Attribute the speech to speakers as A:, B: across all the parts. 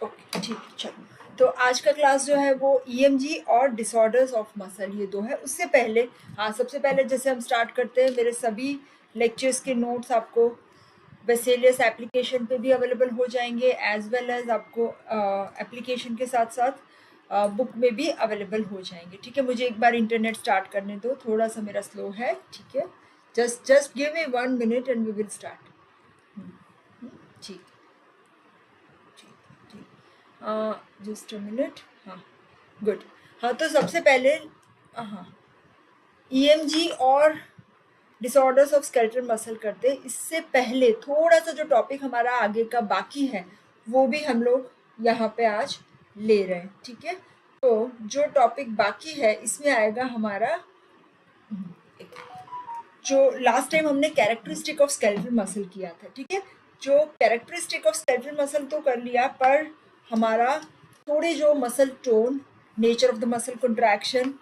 A: Okay ठीक है, चलो। तो आज का क्लास जो है वो ईएमजी और डिसऑर्डर्स ऑफ मसल ये दो है। उससे पहले हाँ, सबसे पहले जैसे हम स्टार्ट करते हैं, मेरे सभी लेक्चर्स के नोट्स आपको बेसिलियस एप्लीकेशन पे भी अवेलेबल हो जाएंगे, एज वेल एज आपको एप्लीकेशन के साथ साथ बुक में भी अवेलेबल हो जाएंगे। ठीक है, मुझे एक बार इंटरनेट स्टार्ट करने दो, थोड़ा सा मेरा स्लो है। ठीक है, just give me 1 minute and we will start. ठीक ठीक ठीक, जस्ट अ मिनट। हाँ, गुड। हाँ, तो सबसे पहले हाँ, ईएमजी और डिसऑर्डर्स ऑफ स्केलेटल मसल करते हैं। इससे पहले थोड़ा सा जो टॉपिक हमारा आगे का बाकी है वो भी हम लोग यहाँ पे आज ले रहे हैं। ठीक है, तो जो टॉपिक बाकी है इसमें आएगा हमारा जो लास्ट टाइम हमने कैरेक्टरिस्टिक ऑफ स्केलेटल मसल किया था। ठीक है, जो कैरेक्टरिस्टिक ऑफ स्केलेटल मसल तो कर लिया, पर हमारा थोड़े जो muscle tone, nature of the muscle contraction,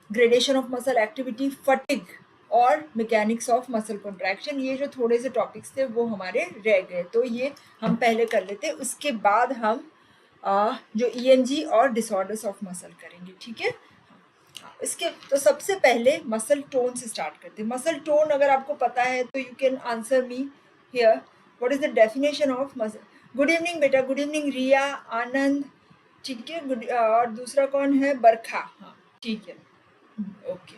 A: gradation of muscle activity, fatigue और मैकेनिक्स ऑफ मसल कंट्रैक्शन, ये जो थोड़े से टॉपिक्स थे वो हमारे रह गए, तो ये हम पहले कर लेते। उसके बाद हम जो ईएमजी और डिसऑर्डर्स ऑफ मसल करेंगे। ठीक है, इसके तो सबसे पहले मसल टोन से स्टार्ट करते हैं। मसल टोन अगर आपको पता है तो you can answer me here, what is the definition of muscle. Good evening बेटा, गुड इवनिंग रिया, आनंद। ठीक है, गुड। और दूसरा कौन है? बरखा। हाँ ठीक है, ओके।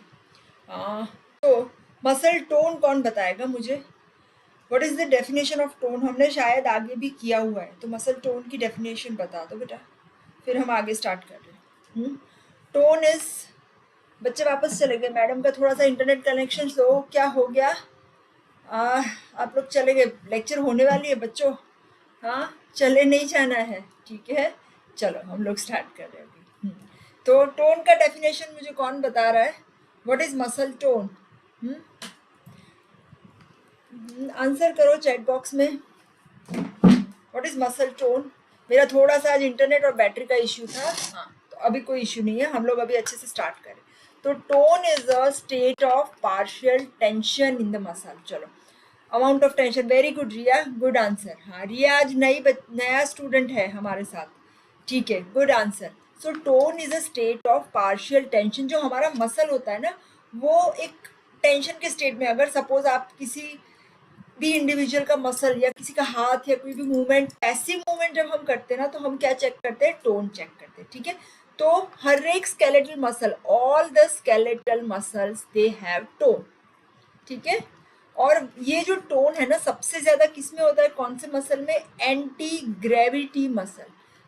A: तो मसल टोन कौन बताएगा मुझे? What is the definition of tone? हमने शायद आगे भी किया हुआ है, तो मसल टोन की डेफिनेशन बता दो बेटा, फिर हम आगे स्टार्ट कर रहे हैं। टोन इज, बच्चे वापस चले गए, मैडम का थोड़ा सा इंटरनेट कनेक्शन स्लो, क्या हो गया? आप लोग चले गए, लेक्चर होने वाली है बच्चों। हाँ, चले नहीं जाना है। ठीक है, चलो हम लोग स्टार्ट कर रहे हैं अभी। तो टोन का डेफिनेशन मुझे कौन बता रहा है? What is muscle tone? Answer करो चैट बॉक्स में, व्हाट इज मसल टोन। मेरा थोड़ा सा आज इंटरनेट और बैटरी का इश्यू था। हाँ, तो अभी कोई इश्यू नहीं है, हम लोग अभी अच्छे से स्टार्ट करें। तो tone is a state of partial tension in the muscle. चलो, amount of tension, very good Riya, good answer. हाँ, रिया आज नया स्टूडेंट है हमारे साथ। ठीक है, good answer. So tone is a state of partial tension. जो हमारा मसल होता है ना, वो एक टेंशन के स्टेट में, अगर सपोज आप किसी भी इंडिविजुअल का मसल या किसी का हाथ या कोई भी मूवमेंट, पैसिव मूवमेंट जब हम करते हैं ना, तो हम क्या चेक करते हैं? टोन चेक करते हैं। ठीक है, तो हर एक skeletal muscle, all the skeletal muscles they have tone. ठीक है, और ये जो टोन है ना, सबसे ज्यादा किस में होता है? कौन से मसल में? एंटी ग्रेविटी मसल,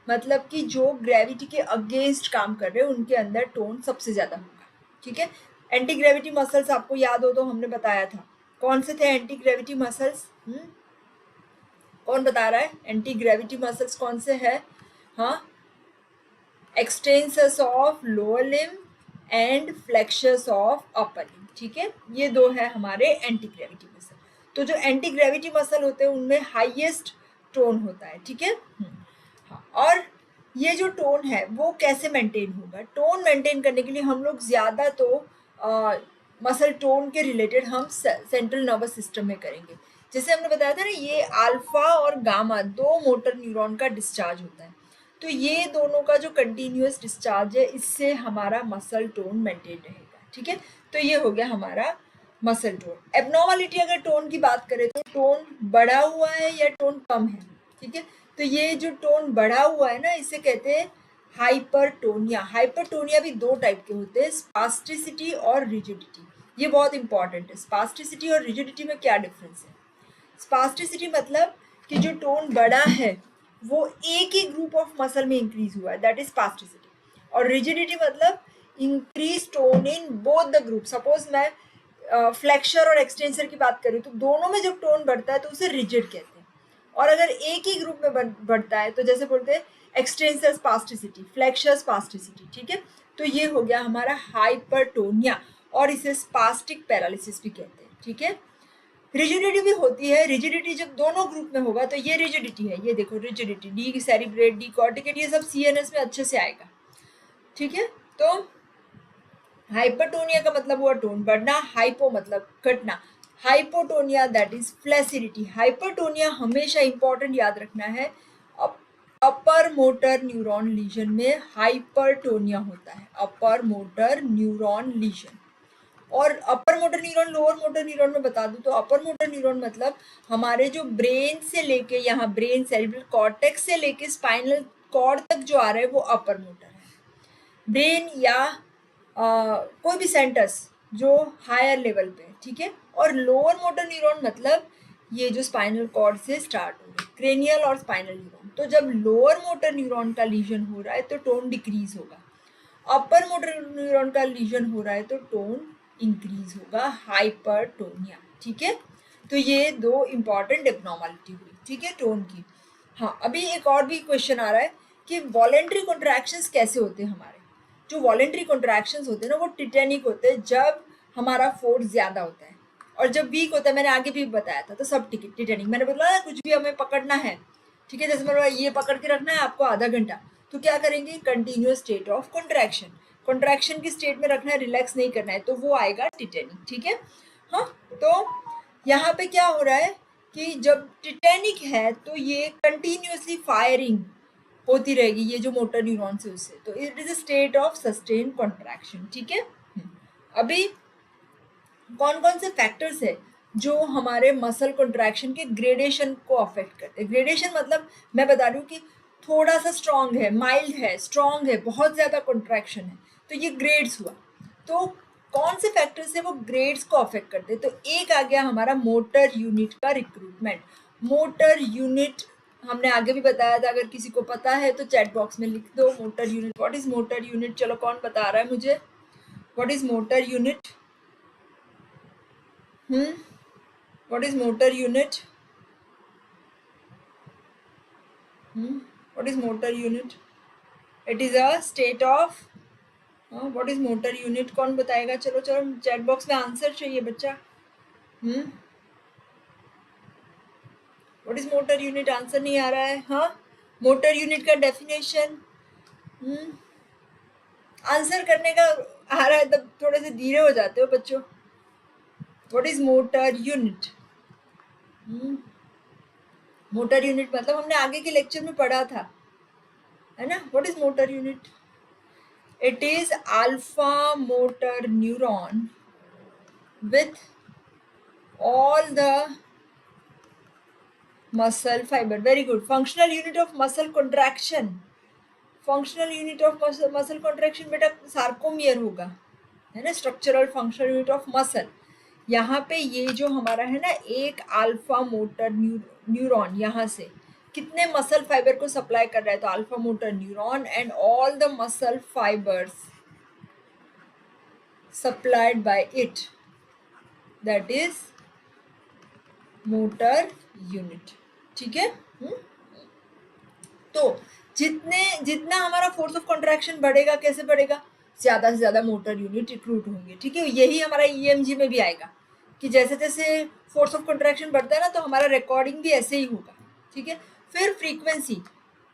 A: मतलब कि जो ग्रेविटी के अगेंस्ट काम कर रहे हैं उनके अंदर टोन सबसे ज्यादा होगा। ठीक है, एंटी ग्रेविटी मसल्स आपको याद हो तो हमने बताया था कौन से थे एंटी ग्रेविटी मसल्स। कौन बता रहा है एंटी ग्रेविटी मसल्स कौन से है? हाँ, extensors of lower limb and flexors of upper limb. ठीक है, ये दो है हमारे एंटी ग्रेविटी मसल। तो जो एंटी ग्रेविटी मसल होते हैं उनमें हाईएस्ट टोन होता है। ठीक है, हाँ, और ये जो टोन है वो कैसे मेंटेन होगा? टोन मेंटेन करने के लिए हम लोग ज्यादा तो मसल टोन के रिलेटेड हम सेंट्रल नर्वस सिस्टम में करेंगे। जैसे हमने बताया था ना, ये अल्फा और गामा दो मोटर न्यूरॉन का डिस्चार्ज होता है, तो ये दोनों का जो कंटिन्यूअस डिस्चार्ज है, इससे हमारा मसल टोन मेंटेन रहेगा। ठीक है, तो ये हो गया हमारा मसल टोन। एबनॉर्मलिटी अगर टोन की बात करें तो टोन बढ़ा हुआ है या टोन कम है? ठीक है, तो ये जो टोन बढ़ा हुआ है ना, इसे कहते हैं हाइपरटोनिया। हाइपरटोनिया भी दो टाइप के होते हैं, स्पास्टिसिटी और रिजिडिटी। ये बहुत इंपॉर्टेंट है, स्पास्टिसिटी और रिजिडिटी में क्या डिफरेंस है? स्पास्टिसिटी मतलब कि जो टोन बड़ा है वो एक ही ग्रुप ऑफ मसल में इंक्रीज हुआ है, दैट इज स्पास्टिसिटी। और रिजिडिटी मतलब increase tone in both the group. Suppose मैं फ्लेक्सर और एक्सटेंसर की बात करूँ, तो दोनों में जब टोन बढ़ता है तो उसे रिजिड कहते हैं। और अगर एक ही ग्रुप में बढ़ता है तो जैसे बोलते हैं एक्सटेंसर स्पास्टिसिटी, फ्लेक्सर स्पास्टिसिटी। ठीक है, तो ये हो गया हमारा हाइपरटोनिया, और इसे स्पास्टिक पैरालिसिस भी कहते हैं। ठीक है, रिजिडिटी भी होती है। रिजिडिटी जब दोनों ग्रुप में होगा तो ये रिजिडिटी है, ये देखो रिजिडिटी, डी सेरिब्रेट, डी कॉर्टिकेट, ये सब सीएनएस में अच्छे से आएगा। ठीक है, तो हाइपरटोनिया का मतलब हुआ टोन बढ़ना, हाइपो मतलब घटना, hypotonia that is flaccidity. Hypertonia हमेशा इंपॉर्टेंट याद रखना है। अब अपर मोटर न्यूरॉन लीजन में हाइपरटोनिया होता है, अपर मोटर न्यूरॉन लीजन। और upper motor neuron, lower motor neuron में बता दूं तो अपर मोटर न्यूरॉन मतलब हमारे जो ब्रेन से लेके यहाँ ब्रेन सेरिब्रल कॉर्टेक्स से लेके स्पाइनल कॉर्ड तक जो आ रहा है वो अपर मोटर है। ब्रेन या कोई भी सेंटर्स जो हायर लेवल पे है, ठीक है। और लोअर मोटर न्यूरॉन मतलब ये जो स्पाइनल कॉर्ड से स्टार्ट हो रहा है, क्रेनियल और स्पाइनल न्यूरॉन। तो जब लोअर मोटर न्यूरॉन का लीजन हो रहा है तो टोन डिक्रीज होगा, अपर मोटर न्यूरॉन का लीजन हो रहा है तो टोन इंक्रीज होगा, हाइपरटोनिया, ठीक है। तो ये दो इंपॉर्टेंट एब्नॉर्मलिटी हुई, ठीक है, टोन की। हाँ, अभी एक और भी क्वेश्चन आ रहा है कि वॉलेंट्री कॉन्ट्रैक्शंस कैसे होते हैं हमारे। जो वॉलेंट्री कॉन्ट्रैक्शंस होते हैं ना वो टिटेनिक होते हैं जब हमारा फोर्स ज्यादा होता है, और जब वीक होता है, मैंने आगे भी बताया था, तो सब टिटेनिक। मैंने बोला ना कुछ भी हमें पकड़ना है, ठीक है, जैसे मैंने ये पकड़ के रखना है आपको आधा घंटा, तो क्या करेंगे, continuous state of contraction, contraction की स्टेट में रखना है, रिलैक्स नहीं करना है, तो वो आएगा टिटेनिक, ठीक है। हाँ, तो यहाँ पे क्या हो रहा है कि जब टिटेनिक है तो ये कंटिन्यूअसली फायरिंग होती रहेगी, ये जो मोटर न्यूरॉन से उससे, तो it is a state of sustain contraction, ठीक है। अभी कौन कौन से फैक्टर्स है जो हमारे मसल कॉन्ट्रैक्शन के ग्रेडेशन को अफेक्ट करते हैं। ग्रेडेशन मतलब मैं बता रही हूँ कि थोड़ा सा स्ट्रांग है, माइल्ड है, स्ट्रांग है, बहुत ज्यादा कॉन्ट्रैक्शन है, तो ये ग्रेड्स हुआ। तो कौन से फैक्टर्स है वो ग्रेड्स को अफेक्ट करते हैं। तो एक आ गया हमारा मोटर यूनिट का रिक्रूटमेंट। मोटर यूनिट हमने आगे भी बताया था, अगर किसी को पता है तो चैट बॉक्स में लिख दो motor unit, what is motor unit. चलो कौन बता रहा है मुझे, what is motor unit. What is motor unit? What is motor unit? It is a state of what is motor unit? कौन बताएगा, चलो चलो चैट बॉक्स में आंसर चाहिए बच्चा। What is motor unit? Answer नहीं आ रहा है। हाँ, मोटर यूनिट का डेफिनेशन आंसर करने का आ रहा है तब थोड़े से धीरे हो जाते हो बच्चों। What is motor unit? Motor unit मतलब हमने आगे के लेक्चर में पढ़ा था, है ना। What is motor unit? It is alpha motor neuron with all the muscle fiber. Very good. Functional unit of muscle contraction. Functional unit of muscle contraction बेटा सार्कोमियर होगा, है ना। Structural functional unit of muscle. यहाँ पे ये जो हमारा है ना, एक अल्फा मोटर न्यूरॉन यहाँ से कितने मसल फाइबर को सप्लाई कर रहा है, तो alpha motor neuron and all the muscle fibres supplied by it, that is motor unit, ठीक है। तो जितना हमारा फोर्स ऑफ कॉन्ट्रैक्शन बढ़ेगा, कैसे बढ़ेगा, ज्यादा से ज्यादा मोटर यूनिट रिक्रूट होंगे, ठीक है। यही हमारा ईएमजी में भी आएगा कि जैसे जैसे फोर्स ऑफ कॉन्ट्रैक्शन बढ़ता है ना, तो हमारा रिकॉर्डिंग भी ऐसे ही होगा, ठीक है। फिर फ्रीक्वेंसी,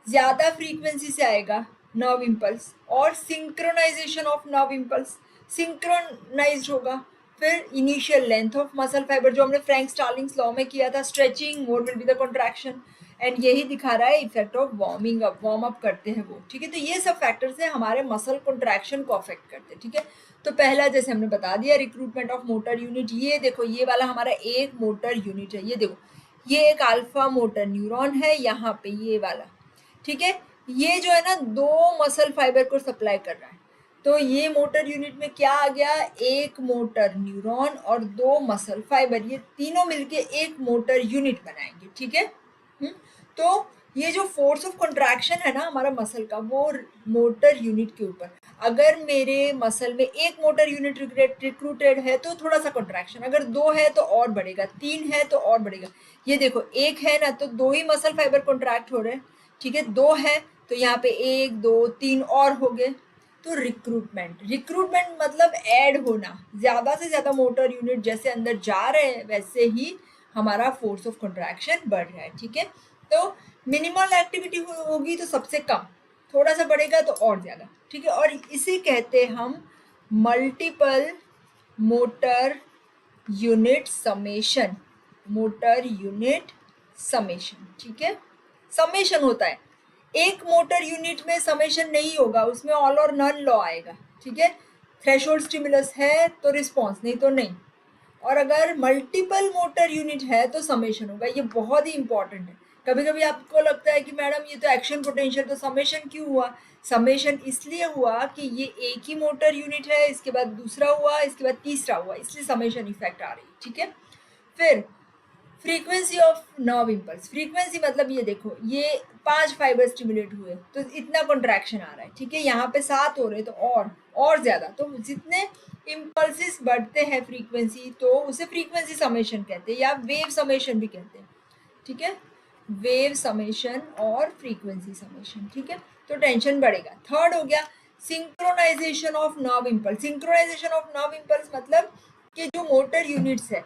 A: ज्यादा फ्रीक्वेंसी से आएगा नर्व इम्पल्स, और synchronization of nerve impulse, synchronized होगा। फिर initial length of muscle fibre, जो हमने फ्रैंक स्टार्लिंग्स लॉ में किया था, stretching more will be the contraction, and यही दिखा रहा है effect of warming up, warm up करते हैं वो, ठीक है। तो ये सब फैक्टर्स है हमारे मसल कॉन्ट्रैक्शन को अफेक्ट करते हैं, ठीक है। तो पहला जैसे हमने बता दिया रिक्रूटमेंट ऑफ मोटर यूनिट। ये देखो, ये वाला हमारा एक मोटर यूनिट है, ये देखो, ये एक अल्फा मोटर न्यूरॉन है यहाँ पे, ये वाला, ठीक है। ये जो है ना, दो मसल फाइबर को सप्लाई कर रहा है, तो ये मोटर यूनिट में क्या आ गया, एक मोटर न्यूरॉन और दो मसल फाइबर, ये तीनों मिलके एक मोटर यूनिट बनाएंगे, ठीक है। तो ये जो फोर्स ऑफ कॉन्ट्रैक्शन है ना हमारा मसल का, वो मोटर यूनिट के ऊपर, अगर मेरे मसल में एक मोटर यूनिट रिक्रूटेड है तो थोड़ा सा कॉन्ट्रैक्शन, अगर दो है तो और बढ़ेगा, तीन है तो और बढ़ेगा। ये देखो, एक है ना तो दो ही मसल फाइबर कॉन्ट्रैक्ट हो रहे हैं, ठीक है। दो है तो यहाँ पे एक दो तीन और हो गए। तो रिक्रूटमेंट मतलब ऐड होना, ज्यादा से ज्यादा मोटर यूनिट जैसे अंदर जा रहे हैं वैसे ही हमारा फोर्स ऑफ कॉन्ट्रैक्शन बढ़ रहा है, ठीक है। तो मिनिमल एक्टिविटी होगी तो सबसे कम, थोड़ा सा बढ़ेगा तो और ज्यादा, ठीक है। और इसे कहते हैं हम multiple motor unit summation, motor unit summation, ठीक है। समेशन होता है, एक मोटर यूनिट में समेशन नहीं होगा, उसमें ऑल और नन लॉ आएगा, ठीक है। थ्रेशोल्ड स्टिमुलस है तो रिस्पॉन्स, नहीं तो नहीं। और अगर मल्टीपल मोटर यूनिट है तो समेशन होगा। ये बहुत ही इंपॉर्टेंट है। कभी कभी आपको लगता है कि मैडम ये तो एक्शन पोटेंशियल, तो समेशन क्यों हुआ? समेशन इसलिए हुआ कि ये एक ही मोटर यूनिट है, इसके बाद दूसरा हुआ, इसके बाद तीसरा हुआ, इसलिए समेशन इफेक्ट आ रही है, ठीक है। फिर frequency of nerve impulse. Frequency मतलब ये देखो, ये 5 फाइबर स्टिमुलेट हुए तो इतना कॉन्ट्रैक्शन आ रहा है, ठीक है। यहाँ पे 7 हो रहे तो और ज्यादा, तो जितने इम्पल्सिस बढ़ते हैं फ्रीक्वेंसी, तो उसे फ्रीक्वेंसी समेशन कहते हैं या वेव समेशन भी कहते हैं, ठीक है। वेव समेशन और फ्रीक्वेंसी समेशन, ठीक है। तो टेंशन बढ़ेगा। थर्ड हो गया synchronization of nerve impulse. Synchronization of nerve impulse मतलब कि जो मोटर यूनिट्स है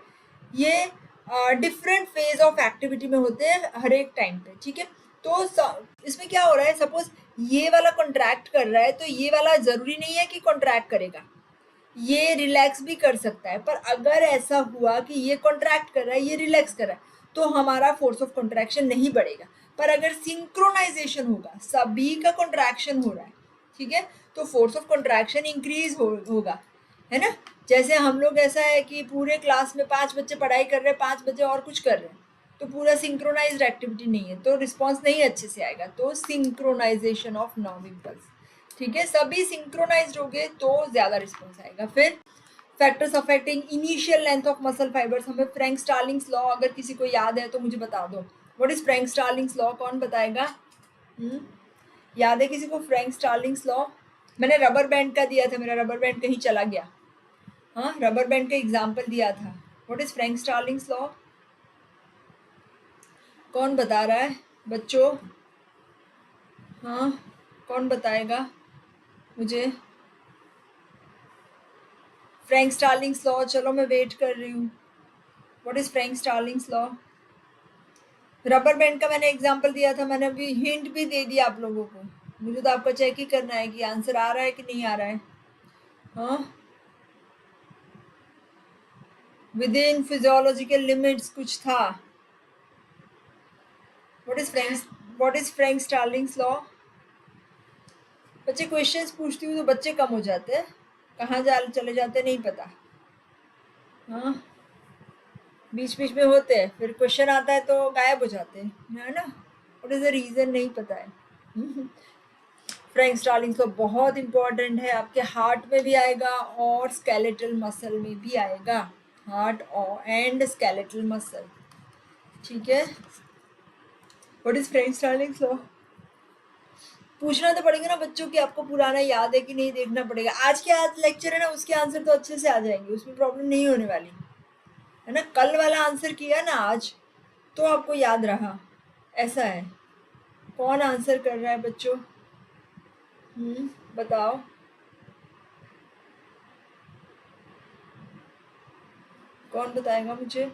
A: ये डिफरेंट फेज ऑफ एक्टिविटी में होते हैं हर एक टाइम पे, ठीक है। तो इसमें क्या हो रहा है, सपोज ये वाला कॉन्ट्रैक्ट कर रहा है तो ये वाला जरूरी नहीं है कि कॉन्ट्रैक्ट करेगा, ये रिलैक्स भी कर सकता है। पर अगर ऐसा हुआ कि ये कॉन्ट्रैक्ट कर रहा है, ये रिलैक्स कर रहा है, तो हमारा फोर्स ऑफ कॉन्ट्रैक्शन नहीं बढ़ेगा। पर अगर सिंक्रोनाइजेशन होगा, सभी का कॉन्ट्रैक्शन हो रहा है, ठीक है, तो फोर्स ऑफ कॉन्ट्रैक्शन इंक्रीज होगा, है ना। जैसे हम लोग, ऐसा है कि पूरे क्लास में 5 बच्चे पढ़ाई कर रहे हैं, 5 बच्चे और कुछ कर रहे हैं, तो पूरा सिंक्रोनाइज्ड एक्टिविटी नहीं है, तो रिस्पॉन्स नहीं अच्छे से आएगा। तो सिंक्रोनाइजेशन ऑफ नर्व इम्पल्स, ठीक है। सभी सिंक्रोनाइज्ड हो गए तो ज़्यादा रिस्पॉन्स आएगा। फिर factors affecting initial length of muscle fibres. हमें फ्रैंक स्टार्लिंग्स लॉ अगर किसी को याद है तो मुझे बता दो। What is Frank Starling's law? कौन बताएगा? याद है किसी को फ्रैंक स्टार्लिंग्स लॉ? मैंने रबर बैंड का दिया था, मेरा रबर बैंड कहीं चला गया। हाँ, रबर बैंड का एग्जाम्पल दिया था। What is Frank Starling's law? कौन बता रहा है बच्चों? हाँ, कौन बताएगा मुझे? फ्रैंक स्टार्लिंग्स लॉ, चलो मैं वेट कर रही हूँ। What is Frank Starling's law? Rubber band का मैंने एग्जांपल दिया था, मैंने अभी हिंट भी दे दिया आप लोगों को। मुझे तो आपका चेक ही करना है कि आंसर आ रहा है कि नहीं आ रहा है। हाँ, विद इन फिजियोलॉजिकल लिमिट्स कुछ था। What is Frank Starling's law? बच्चे क्वेश्चंस पूछती हूँ तो बच्चे कम हो जाते हैं, कहाँ चले जाते नहीं पता। हाँ, बीच बीच में होते हैं, फिर क्वेश्चन आता है तो गायब हो जाते हैं, है ना। व्हाट इज द रीजन नहीं पता है। फ्रैंक स्टार्लिंग्स लॉ बहुत इंपॉर्टेंट है, आपके हार्ट में भी आएगा और स्केलेटल मसल में भी आएगा। हार्ट और एंड स्केलेटल मसल, ठीक है। What is Frank Starling's law? पूछना तो पड़ेगा ना बच्चों कि आपको पुराना याद है कि नहीं, देखना पड़ेगा। आज के आज लेक्चर है ना, उसके आंसर तो अच्छे से आ जाएंगे, उसमें प्रॉब्लम नहीं होने वाली, है ना। कल वाला आंसर किया ना आज, तो आपको याद रहा, ऐसा है। कौन आंसर कर रहा है बच्चों? बताओ। कौन बताएगा मुझे?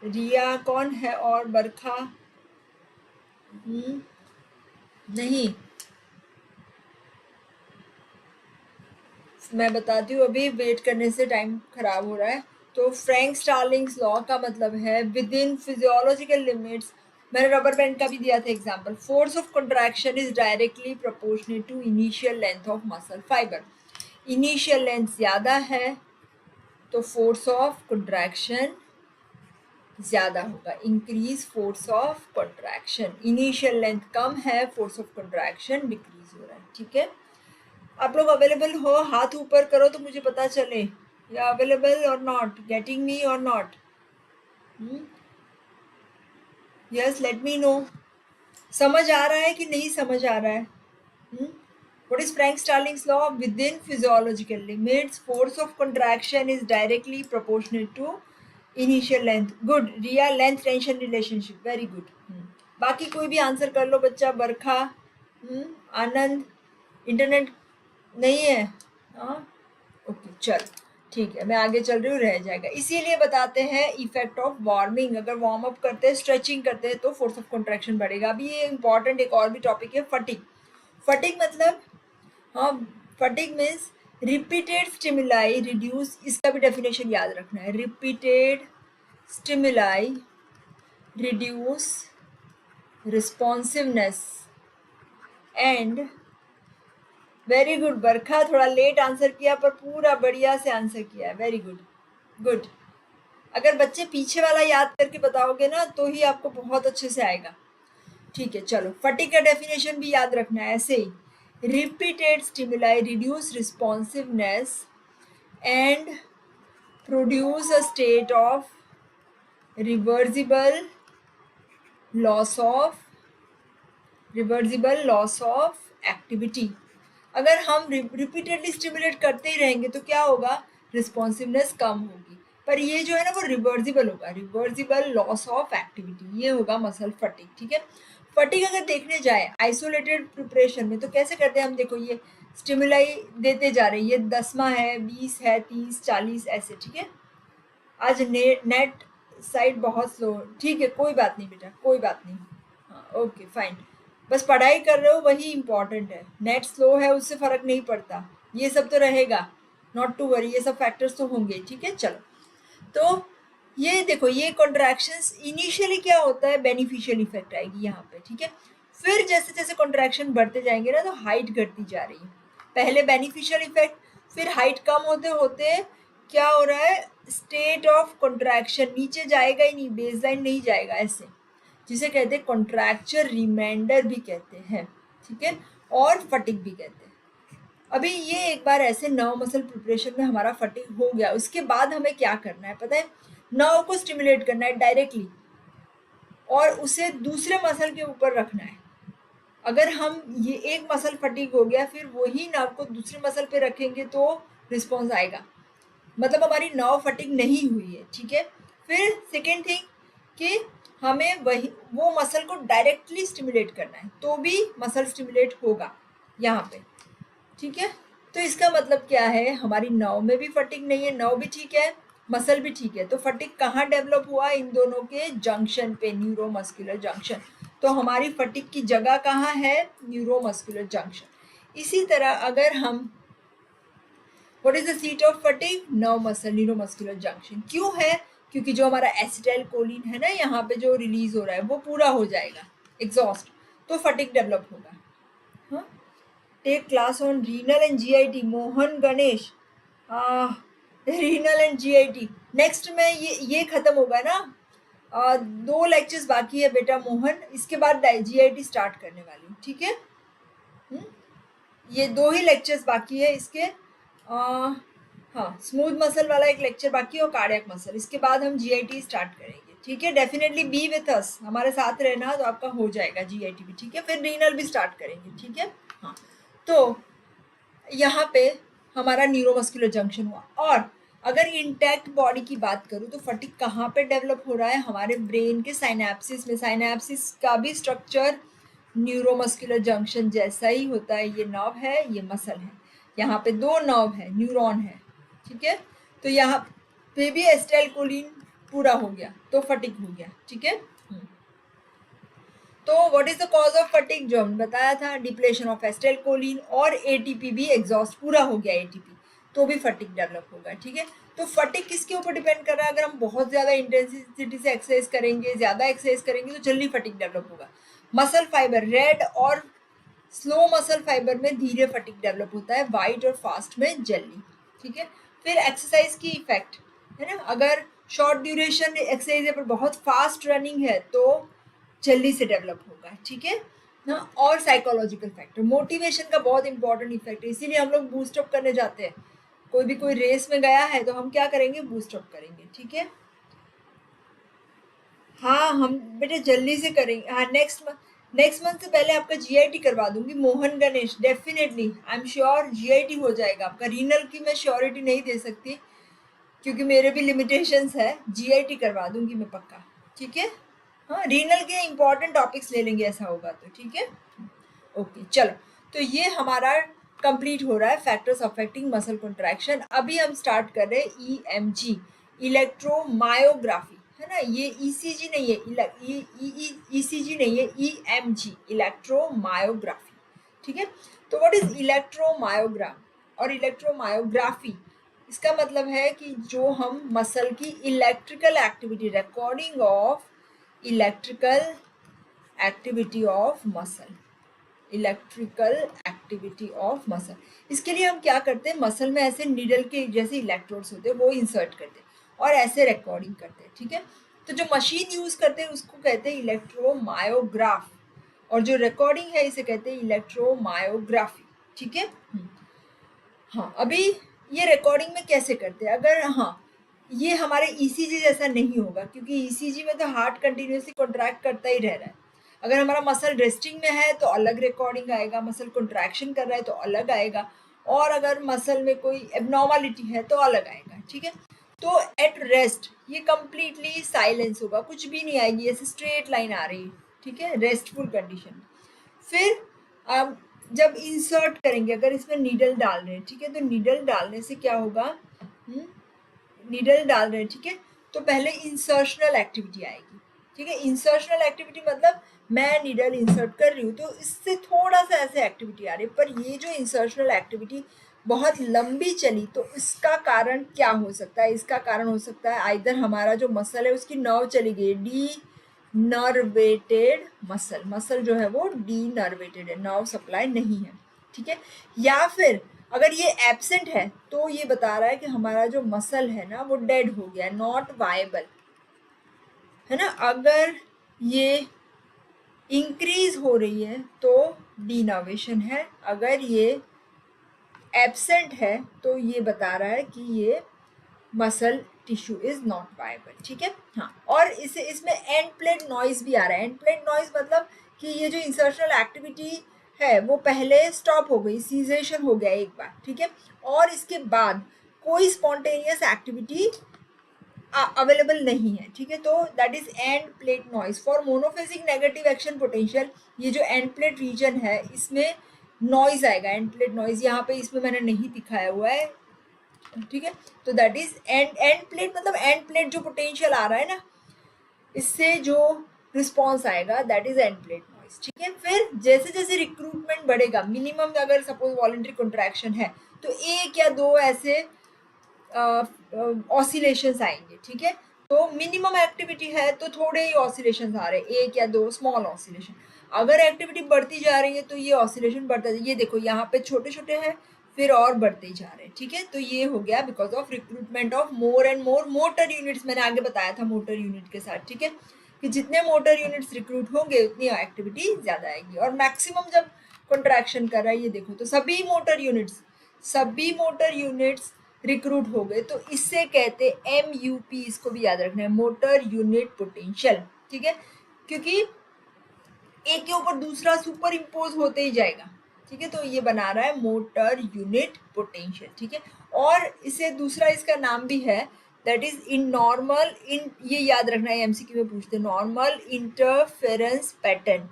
A: रिया कौन है? और बरखा? नहीं, मैं बताती हूँ, अभी वेट करने से टाइम खराब हो रहा है। तो फ्रैंक स्टार्लिंग्स लॉ का मतलब है विद इन फिजियोलॉजिकल लिमिट्स। मैंने रबर बैंड का भी दिया था example. Force of contraction is directly proportional to initial length of muscle fibre. Initial length ज़्यादा है तो फोर्स ऑफ कंट्रैक्शन ज़्यादा होगा, increase force of contraction. Initial length कम है, फोर्स ऑफ कंट्रैक्शन डिक्रीज हो रहा है, ठीक है। आप लोग अवेलेबल हो? हाथ ऊपर करो तो मुझे पता चले, या अवेलेबल और नॉट, गेटिंग मी और not. Yes, let me know. समझ आ रहा है कि नहीं समझ आ रहा है? What is Frank Starling's law? Within physiological limits, force of contraction is directly proportional to initial length. Good. Riya, length tension relationship. Very good. बाकी कोई भी आंसर कर लो बच्चा। बरखा, आनंद, इंटरनेट नहीं है? हाँ, ओके, चल ठीक है, मैं आगे चल रही हूँ, रह जाएगा। इसीलिए बताते हैं इफेक्ट ऑफ वार्मिंग। अगर वार्म अप करते हैं, स्ट्रेचिंग करते हैं, तो फोर्स ऑफ कंट्रैक्शन बढ़ेगा। अभी ये इंपॉर्टेंट एक और भी टॉपिक है, फटिग। फटिग मतलब, हाँ, fatigue means repeated stimuli reduce. इसका भी डेफिनेशन याद रखना है। Repeated stimuli reduce responsiveness and, very good Barkha, थोड़ा लेट आंसर किया पर पूरा बढ़िया से आंसर किया है, वेरी गुड, गुड। अगर बच्चे पीछे वाला याद करके बताओगे ना तो ही आपको बहुत अच्छे से आएगा। ठीक है, चलो फटीग का डेफिनेशन भी याद रखना है ऐसे ही, repeated stimuli reduce responsiveness and produce a state of reversible loss of activity. अगर हम रिपीटेडली स्टिमुलेट करते ही रहेंगे तो क्या होगा, रिस्पॉन्सिवनेस कम होगी, पर ये जो है ना वो रिवर्सिबल होगा, रिवर्सिबल लॉस ऑफ एक्टिविटी, ये होगा मसल फटीग। ठीक है, फटीग अगर देखने जाए आइसोलेटेड प्रिपरेशन में तो कैसे करते हैं हम, देखो ये स्टिमुलाई देते जा रहे हैं, ये 10वां है, 20 है, 30, 40 ऐसे। ठीक है, आज नेट साइड बहुत स्लो, ठीक है कोई बात नहीं बेटा, कोई बात नहीं, हाँ ओके फाइन, बस पढ़ाई कर रहे हो वही इम्पोर्टेंट है, नेट स्लो है उससे फ़र्क नहीं पड़ता, ये सब तो रहेगा, नॉट टू वरी, ये सब फैक्टर्स तो होंगे। ठीक है, चलो तो ये देखो, ये कॉन्ट्रैक्शंस इनिशियली क्या होता है, बेनिफिशियल इफेक्ट आएगी यहाँ पे। ठीक है, फिर जैसे जैसे कॉन्ट्रैक्शन बढ़ते जाएंगे ना तो हाइट घटती जा रही है, पहले बेनिफिशियल इफेक्ट, फिर हाइट कम होते होते क्या हो रहा है, स्टेट ऑफ कॉन्ट्रैक्शन, नीचे जाएगा ही नहीं, बेसलाइन नहीं जाएगा ऐसे, जिसे कहते हैं कॉन्ट्रैक्चर रिमाइंडर भी कहते हैं। ठीक है, और फटिग भी कहते हैं। अभी ये एक बार ऐसे नर्व मसल प्रिपरेशन में हमारा फटिग हो गया, उसके बाद हमें क्या करना है पता है, नर्व को स्टिमुलेट करना है डायरेक्टली और उसे दूसरे मसल के ऊपर रखना है। अगर हम ये एक मसल फटीग हो गया फिर वही नर्व को दूसरे मसल पे रखेंगे तो रिस्पॉन्स आएगा, मतलब हमारी नर्व फटीग नहीं हुई है। ठीक है, फिर सेकेंड थिंग कि हमें वही वो मसल को डायरेक्टली स्टिमुलेट करना है तो भी मसल स्टिमुलेट होगा यहाँ पे। ठीक है, तो इसका मतलब क्या है, हमारी नर्व में भी फटीग नहीं है, नर्व भी ठीक है, मसल भी ठीक है, तो फटीग कहाँ डेवलप हुआ, इन दोनों के जंक्शन पे, न्यूरोमस्कुलर जंक्शन। तो हमारी फटीग की जगह कहाँ है, न्यूरोमस्कुलर जंक्शन। इसी तरह अगर हम, what is the seat of fatigue, nerve muscle neuromuscular junction. क्यों है, क्योंकि जो हमारा एसिटाइल कोलिन है ना यहाँ पे जो रिलीज हो रहा है वो पूरा हो जाएगा, एग्जॉस्ट, तो फटीग डेवलप होगा। हाँ, take class on renal and GIT, Mohan Ganesh, renal and GIT. Next में ये खत्म होगा ना, 2 लेक्चर्स बाकी है बेटा मोहन, इसके बाद जीआईटी स्टार्ट करने वाली हूँ। ठीक है, ये 2 ही लेक्चर्स बाकी है इसके, हाँ स्मूथ मसल वाला एक लेक्चर बाकी है और कार्डियक मसल, इसके बाद हम जीआईटी स्टार्ट करेंगे। ठीक है, डेफिनेटली बी विथ अस, हमारे साथ रहना तो आपका हो जाएगा जीआईटी भी। ठीक है, फिर रीनल भी स्टार्ट करेंगे। ठीक है, हाँ तो यहाँ पे हमारा न्यूरोमस्कुलर जंक्शन हुआ। और अगर इंटैक्ट बॉडी की बात करूँ तो फटीग कहाँ पे डेवलप हो रहा है, हमारे ब्रेन के साइनेप्सिस में, साइनेप्सिस का भी स्ट्रक्चर न्यूरोमस्कुलर जंक्शन जैसा ही होता है, ये नर्व है ये मसल है, यहाँ पे 2 नर्व है, न्यूरॉन है। ठीक है, तो यहाँ पे भी एसिटाइलकोलिन पूरा हो गया तो फटीग हो गया। ठीक है, तो what is the cause of fatigue, जो हमने बताया था, डिप्लेशन ऑफ एसिटाइलकोलिन, और एटीपी भी एग्जॉस्ट पूरा हो गया एटीपी तो भी फटीग डेवलप होगा। ठीक है, तो फटीग किसके ऊपर डिपेंड कर रहा है, अगर हम बहुत ज़्यादा इंटेंसिटी से एक्सरसाइज करेंगे, ज़्यादा एक्सरसाइज करेंगे तो जल्दी फटीग डेवलप होगा। मसल फाइबर, रेड और स्लो मसल फाइबर में धीरे फटीग डेवलप होता है, वाइट और फास्ट में जल्दी। ठीक है, फिर एक्सरसाइज की इफेक्ट है ना, अगर शॉर्ट ड्यूरेशन एक्सरसाइज है पर बहुत फास्ट रनिंग है तो जल्दी से डेवलप होगा। ठीक है ना, और साइकोलॉजिकल फैक्टर, मोटिवेशन का बहुत इंपॉर्टेंट इफेक्ट है, इसीलिए हम लोग बूस्टअप करने जाते हैं, कोई रेस में गया है तो हम क्या करेंगे, बूस्टअप करेंगे। ठीक है, हाँ हम बेटे जल्दी से करेंगे, हाँ नेक्स्ट मंथ से पहले आपका जीआईटी करवा दूंगी Mohan Ganesh, definitely I am sure GIT हो जाएगा आपका। रीनल की मैं श्योरिटी नहीं दे सकती क्योंकि मेरे भी लिमिटेशंस है, जीआईटी करवा दूंगी मैं पक्का। ठीक है, हाँ रीनल के इंपॉर्टेंट टॉपिक्स ले लेंगे ऐसा होगा तो। ठीक है, ओके चलो, तो ये हमारा कंप्लीट हो रहा है फैक्टर्स अफेक्टिंग मसल कॉन्ट्रैक्शन। अभी हम स्टार्ट कर रहे हैं ईएमजी, इलेक्ट्रोमायोग्राफी, है ना, ये ईसीजी नहीं है, ईसीजी नहीं है, ईएमजी, इलेक्ट्रोमायोग्राफी। ठीक है, तो व्हाट इज इलेक्ट्रोमायोग्राम और इलेक्ट्रोमायोग्राफी, इसका मतलब है कि जो हम मसल की electrical activity, recording of electrical activity of muscle, electrical activity of muscle. इसके लिए हम क्या करते हैं, मसल में ऐसे नीडल के जैसे इलेक्ट्रोड्स होते हैं वो इंसर्ट करते हैं और ऐसे रिकॉर्डिंग करते हैं, ठीक है। तो जो मशीन यूज करते हैं उसको कहते हैं इलेक्ट्रोमायोग्राफ, और जो रिकॉर्डिंग है इसे कहते हैं इलेक्ट्रोमायोग्राफी, ठीक है। हाँ, अभी ये रिकॉर्डिंग में कैसे करते हैं, अगर हाँ ये हमारे ईसीजी जैसा नहीं होगा, क्योंकि ईसीजी में तो हार्ट कंटिन्यूसली कॉन्ट्रैक्ट करता ही रह रहा है। अगर हमारा मसल रेस्टिंग में है तो अलग रिकॉर्डिंग आएगा, मसल कॉन्ट्रैक्शन कर रहा है तो अलग आएगा, और अगर मसल में कोई एबनॉर्मलिटी है तो अलग आएगा, ठीक है। तो एट रेस्ट ये कंप्लीटली साइलेंस होगा, कुछ भी नहीं आएगी, ऐसे स्ट्रेट लाइन आ रही है, ठीक है, रेस्टफुल कंडीशन। फिर अब जब इंसर्ट करेंगे, अगर इसमें नीडल डाल रहे हैं, ठीक है, तो नीडल डालने से क्या होगा, नीडल डाल रहे हैं, ठीक है, तो पहले इंसर्शनल एक्टिविटी आएगी, ठीक है। इंसर्शनल एक्टिविटी मतलब मैं नीडल इंसर्ट कर रही हूँ तो इससे थोड़ा सा ऐसे एक्टिविटी आ रही है, पर ये जो इंसर्शनल एक्टिविटी बहुत लंबी चली तो इसका कारण क्या हो सकता है, इसका कारण हो सकता है आइदर हमारा जो मसल है उसकी नर्व चली गई, डी नर्वेटेड मसल, मसल जो है वो डी नर्वेटेड है, नर्व सप्लाई नहीं है, ठीक है। या फिर अगर ये एब्सेंट है तो ये बता रहा है कि हमारा जो मसल है ना वो डेड हो गया, नॉट वायबल, है ना। अगर ये इंक्रीज हो रही है तो डीनर्वेशन है, अगर ये एब्सेंट है तो ये बता रहा है कि ये muscle tissue is not viable, ठीक है। हाँ, और इसे इसमें एंड प्लेट नॉइज भी आ रहा है। एंड प्लेट नॉइज मतलब कि ये जो इंसर्शनल एक्टिविटी है वो पहले स्टॉप हो गई, सीजेशन हो गया एक बार, ठीक है, और इसके बाद कोई स्पॉन्टेनियस एक्टिविटी अवेलेबल नहीं है, ठीक है। तो that is end plate noise for monophasic negative action potential. ये जो एंड प्लेट रीजन है इसमें नॉइज आएगा, एंड प्लेट नॉइज, यहाँ पे इसमें मैंने नहीं दिखाया हुआ है, ठीक है। तो दैट इज एंड प्लेट मतलब एंड प्लेट जो पोटेंशियल आ रहा है ना इससे जो रिस्पॉन्स आएगा that is end plate noise, ठीक है। फिर जैसे जैसे रिक्रूटमेंट बढ़ेगा, मिनिमम अगर सपोज वॉलंटरी कॉन्ट्रैक्शन है तो एक या दो ऐसे ऑसिलेशंस आएंगे, ठीक है। तो मिनिमम एक्टिविटी है तो थोड़े ही ऑसिलेशंस आ रहे हैं, एक या दो स्मॉल ऑसिलेशन। अगर एक्टिविटी बढ़ती जा रही है तो ये ऑसिलेशन बढ़ता है, ये देखो यहाँ पे छोटे छोटे हैं फिर और बढ़ते ही जा रहे हैं, ठीक है। तो ये हो गया because of recruitment of more and more motor units, मैंने आगे बताया था मोटर यूनिट के साथ, ठीक है, कि जितने मोटर यूनिट्स रिक्रूट होंगे उतनी एक्टिविटी ज्यादा आएगी। और मैक्सिमम जब कॉन्ट्रैक्शन कर रहा है ये देखो, तो सभी मोटर यूनिट्स रिक्रूट हो गए, तो इससे कहते MUP, इसको भी याद रखना है, मोटर यूनिट पोटेंशियल, ठीक है, क्योंकि एक के ऊपर दूसरा सुपर इम्पोज होते ही जाएगा, ठीक है। तो ये बना रहा है मोटर यूनिट पोटेंशियल, ठीक है। और इसे दूसरा इसका नाम भी है दैट इज इन नॉर्मल इन, ये याद रखना है, MCQ में पूछते हैं, नॉर्मल इंटरफेरेंस पैटर्न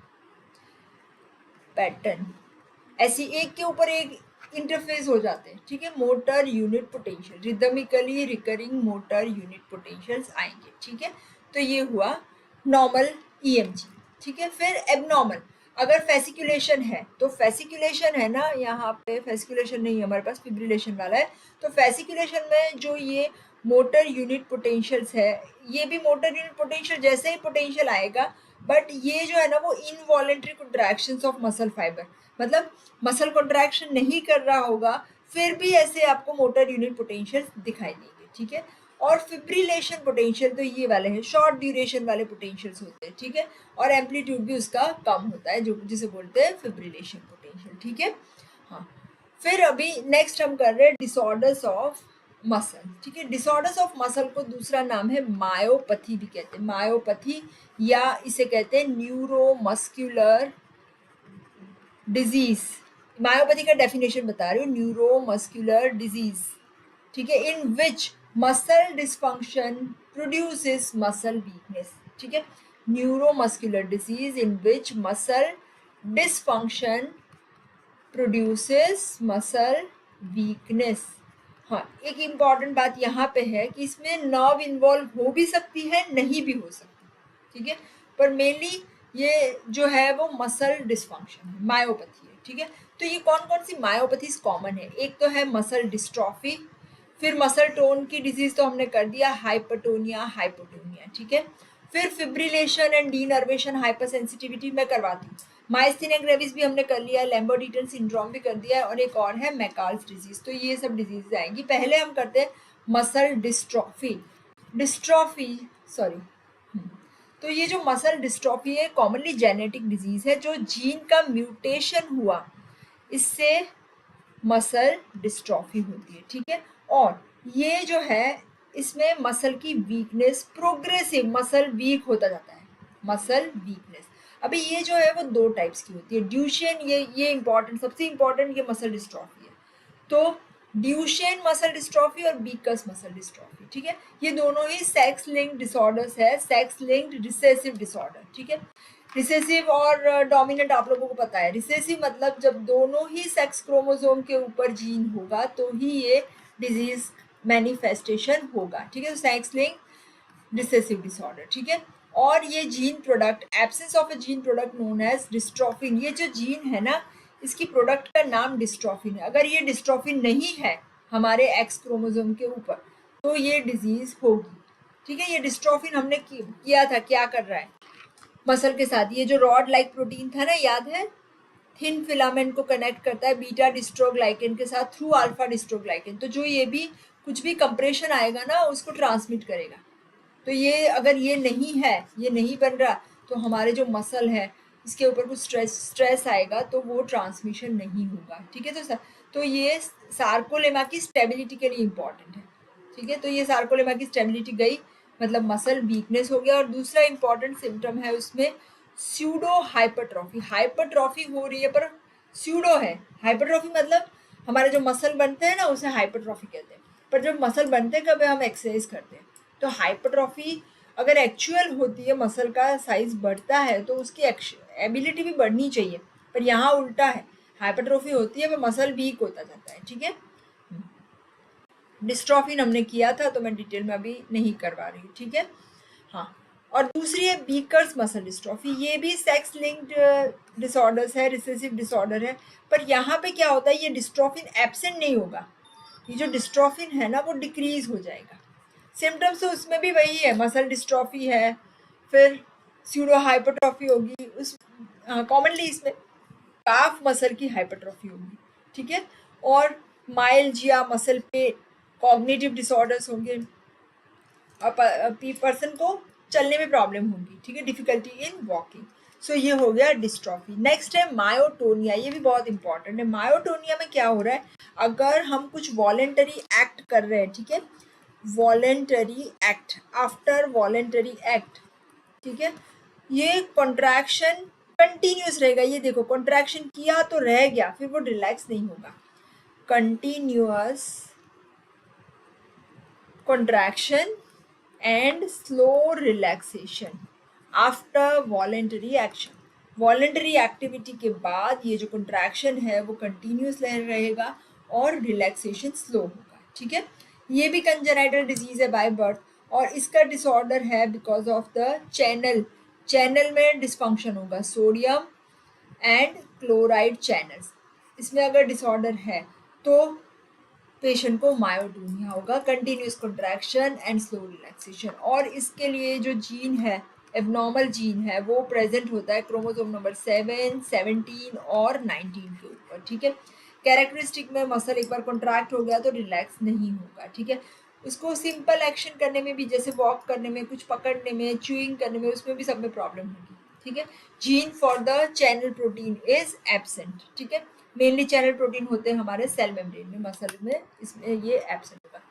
A: ऐसी एक के ऊपर एक इंटरफेस हो जाते हैं, ठीक है। Motor unit potential, rhythmically recurring motor unit potentials आएंगे, ठीक है। तो ये हुआ नॉर्मल EMG, ठीक है। फिर एबनॉर्मल, अगर फेसिकुलेशन है तो फेसिकुलेशन है ना, यहाँ पे फेसिकुलेशन नहीं है हमारे पास, फिब्रिलेशन वाला है। तो फेसिकुलेशन में जो ये मोटर यूनिट पोटेंशियल्स है, ये भी मोटर यूनिट पोटेंशियल जैसे ही पोटेंशियल आएगा, बट ये जो है ना वो involuntary contractions of muscle fibre, मतलब मसल कॉन्ट्रैक्शन नहीं कर रहा होगा फिर भी ऐसे आपको मोटर यूनिट पोटेंशियल दिखाई देंगे, ठीक है। और फिब्रिलेशन पोटेंशियल तो ये वाले हैं, शॉर्ट ड्यूरेशन वाले पोटेंशियल्स होते हैं, ठीक है, और एम्पलीट्यूड भी उसका कम होता है, जो जिसे बोलते हैं फिब्रिलेशन पोटेंशियल, ठीक है। हाँ, फिर अभी नेक्स्ट हम कर रहे हैं डिसऑर्डर्स ऑफ मसल, ठीक है। डिसऑर्डर्स ऑफ मसल को दूसरा नाम है मायोपैथी भी कहते हैं, मायोपैथी, या इसे कहते हैं न्यूरोमस्कुलर डिजीज। मायोपैथी का डेफिनेशन बता रही हूँ, न्यूरोमस्कुलर डिजीज, ठीक है, in which muscle dysfunction produces muscle weakness, ठीक है। Neuromuscular disease in which muscle dysfunction produces muscle weakness. हाँ, एक इम्पॉर्टेंट बात यहाँ पे है कि इसमें नर्व इन्वॉल्व हो भी सकती है, नहीं भी हो सकती, ठीक है, पर मेनली ये जो है वो मसल डिस्फंक्शन है, मायोपैथी है, ठीक है। तो ये कौन कौन सी मायोपैथीज कॉमन है, एक तो है मसल डिस्ट्रॉफी, फिर मसल टोन की डिजीज तो हमने कर दिया, हाइपरटोनिया हाइपोटोनिया, ठीक है। फिर फिब्रिलेशन एंड डीनर्वेशन हाइपरसेंसिटिविटी मैं करवाती हूँ। माइस्थेनिया ग्रेविस भी हमने कर लिया है, लैम्बर्ट-ईटन सिंड्रोम भी कर दिया है, और एक और है मैकाल्स डिजीज। तो ये सब डिजीज आएंगी। पहले हम करते हैं मसल डिस्ट्रॉफी। डिस्ट्रॉफी सॉरी तो ये जो मसल डिस्ट्रॉफी है कॉमनली जेनेटिक डिजीज है, जो जीन का म्यूटेशन हुआ, इससे मसल डिस्ट्रॉफी होती है, ठीक है। और ये जो है इसमें मसल की वीकनेस, प्रोग्रेसिव मसल वीक होता जाता है, मसल वीकनेस। अभी ये जो है वो दो टाइप्स की होती है, ड्यूशेन, ये इंपॉर्टेंट, सबसे इंपॉर्टेंट ये मसल डिस्ट्रॉफी है। तो ड्यूशेन मसल डिस्ट्रॉफी और बीकस मसल डिस्ट्रॉफी, ठीक है, ये दोनों ही सेक्स लिंक्ड डिसऑर्डर्स है, सेक्स लिंक्ड रिसेसिव डिसऑर्डर, ठीक है। रिसेसिव और डोमिनेंट आप लोगों को पता है। रिसेसिव मतलब जब दोनों ही सेक्स क्रोमोसोम के ऊपर जीन होगा तो ही ये डिजीज मैनिफेस्टेशन होगा, ठीक है। तो सेक्स लिंक्ड रिसेसिव डिसऑर्डर, ठीक है। और ये gene product, absence of a gene product known as dystrophin, ये जो जीन है ना इसकी प्रोडक्ट का नाम डिस्ट्रोफिन है। अगर ये डिस्ट्रोफिन नहीं है हमारे एक्स क्रोमोसोम के ऊपर तो ये डिजीज होगी, ठीक है। ये डिस्ट्रोफिन हमने किया था, क्या कर रहा है मसल के साथ, ये जो रॉड लाइक प्रोटीन था ना, याद है, थिन फिलामेंट को कनेक्ट करता है बीटा डिस्ट्रोग्लाइकेन के साथ थ्रू अल्फा डिस्ट्रोग्लाइकेन। तो जो ये भी कुछ भी कंप्रेशन आएगा ना उसको ट्रांसमिट करेगा। तो ये अगर ये नहीं है, ये नहीं बन रहा, तो हमारे जो मसल है इसके ऊपर कुछ स्ट्रेस आएगा तो वो ट्रांसमिशन नहीं होगा, ठीक है। तो ये सार्कोलेमा की स्टेबिलिटी के लिए इम्पॉर्टेंट है, ठीक है। तो ये सार्कोलेमा की स्टेबिलिटी गई, मतलब मसल वीकनेस हो गया। और दूसरा इंपॉर्टेंट सिम्टम है उसमें स्यूडो हाइपरट्रॉफी। हाइपरट्रॉफी हो रही है पर स्यूडो है। हाइपरट्रॉफी मतलब हमारे जो मसल बनते हैं ना उसे हाइपरट्रॉफी कहते हैं, पर जब मसल बनते हैं कब हम एक्सरसाइज करते हैं। तो हाइपरट्रॉफी अगर एक्चुअल होती है, मसल का साइज बढ़ता है तो उसकी एबिलिटी भी बढ़नी चाहिए, पर यहाँ उल्टा है, हाइपरट्रॉफी होती है पर मसल वीक होता जाता है, ठीक है। डिस्ट्रॉफिन हमने किया था तो मैं डिटेल में अभी नहीं करवा रही हूँ, ठीक है। हाँ, और दूसरी है बीकर्स मसल डिस्ट्रॉफी। ये भी सेक्स लिंक्ड डिसऑर्डर्स है, रिसेसिव डिसऑर्डर है, पर यहाँ पे क्या होता है, ये डिस्ट्रॉफिन एब्सेंट नहीं होगा, ये जो डिस्ट्रॉफिन है ना वो डिक्रीज हो जाएगा। सिम्टम्स तो उसमें भी वही है, मसल डिस्ट्रॉफी है, फिर स्यूडो हाइपरट्रॉफी होगी, उस कॉमनली इसमें काफ मसल की हाइपरट्रॉफी होगी, ठीक है। और माइल्जिया मसल पेन, कॉग्निटिव डिसऑर्डर्स होंगे, पर्सन को चलने में प्रॉब्लम होगी, ठीक है, डिफिकल्टी इन वॉकिंग। सो ये हो गया डिस्ट्रॉफी। नेक्स्ट है मायोटोनिया, ये भी बहुत इंपॉर्टेंट है। मायोटोनिया में क्या हो रहा है, अगर हम कुछ वॉलेंटरी एक्ट कर रहे हैं, ठीक है, voluntary act, after voluntary act, ठीक है, ये कॉन्ट्रैक्शन कंटिन्यूस रहेगा। ये देखो कॉन्ट्रैक्शन किया तो रह गया, फिर वो रिलैक्स नहीं होगा। Continuous contraction and slow relaxation after voluntary action. Voluntary activity के बाद ये जो कंट्रैक्शन है वो कंटिन्यूस रहेगा और रिलैक्सेशन स्लो होगा, ठीक है। ये भी कंजेनाइटल डिजीज है बाय बर्थ, और इसका डिसऑर्डर है बिकॉज ऑफ द चैनल में डिसफंक्शन होगा, सोडियम एंड क्लोराइड चैनल्स, इसमें अगर डिसऑर्डर है तो पेशेंट को मायोटोनिया होगा, continuous contraction and slow relaxation. और इसके लिए जो जीन है, एबनॉर्मल जीन है, वो प्रेजेंट होता है क्रोमोसोम नंबर 7, 17 और 19 के ऊपर, ठीक है। कैरेक्टरिस्टिक में मसल एक बार कॉन्ट्रैक्ट हो गया तो रिलैक्स नहीं होगा, ठीक है। उसको सिंपल एक्शन करने में भी, जैसे वॉक करने में, कुछ पकड़ने में, च्यूइंग करने में, उसमें भी सब में प्रॉब्लम होगी, ठीक है। Gene for the channel protein is absent, ठीक है। मेनली चैनल प्रोटीन होते हैं हमारे सेल मेम्ब्रेन में, मसल में, इसमें ये एब्सेंट होगा।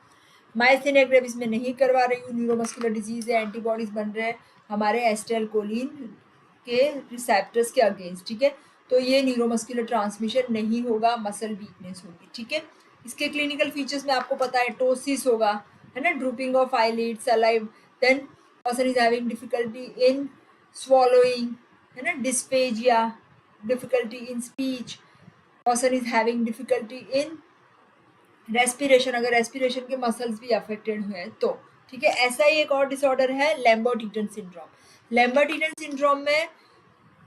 A: माइस्थेनिया ग्रेविस में नहीं करवा रही हूँ, न्यूरोमस्कुलर डिजीज है, एंटीबॉडीज बन रहे हैं हमारे एसिटाइलकोलिन के रिसेप्टर्स के अगेंस्ट, ठीक है। तो ये न्यूरोमस्कुलर ट्रांसमिशन नहीं होगा, मसल वीकनेस होगी, ठीक है। इसके क्लिनिकल फीचर्स में आपको पता है, टोसिस होगा, है ना, drooping of eyelid, saliva, then person is having difficulty in swallowing, है ना, dysphagia, difficulty in speech, person is having difficulty in respiration, अगर रेस्पिरेशन के मसल्स भी अफेक्टेड हुए तो, ठीक है। ऐसा ही एक और डिसऑर्डर है लैम्बर्ट-ईटन सिंड्रोम। लैम्बर्ट-ईटन सिंड्रोम में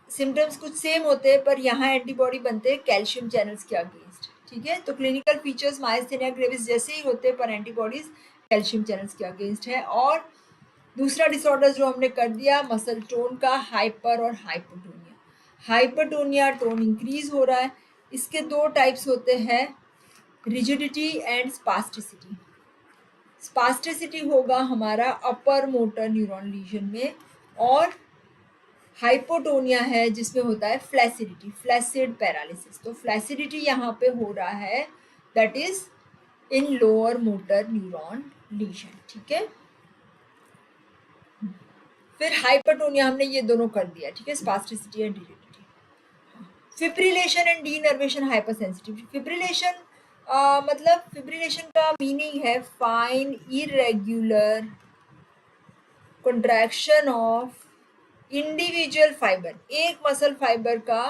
A: सिम्टम्स कुछ सेम होते हैं पर यहाँ एंटीबॉडी बनते हैं कैल्शियम चैनल्स के अगेंस्ट, ठीक है। तो क्लिनिकल फीचर्स माइस्थेनिया ग्रेविस जैसे ही होते हैं पर एंटीबॉडीज कैल्शियम चैनल्स के अगेंस्ट है। और दूसरा डिसऑर्डर जो हमने कर दिया मसल टोन का, हाइपर और हाइपोटोनिया। हाइपरटोनिया टोन इंक्रीज हो रहा है। इसके दो टाइप्स होते हैं, रिजिडिटी एंड स्पास्टिसिटी। स्पास्टिसिटी होगा हमारा अपर मोटर न्यूरॉन लीजन में, और हाइपोटोनिया है जिसमें होता है फ्लैसिडिटी, फ्लैसिड पैरालिसिस। तो फ्लैसिडिटी यहाँ पे हो रहा है, that is in lower motor neuron lesion, ठीक है। फिर हाइपरटोनिया हमने ये दोनों कर दिया, ठीक है, spasticity and rigidity. Fibrillation and denervation hypersensitivity. Fibrillation मतलब फिब्रिलेशन का मीनिंग है fine irregular contraction of individual fibre, एक मसल फाइबर का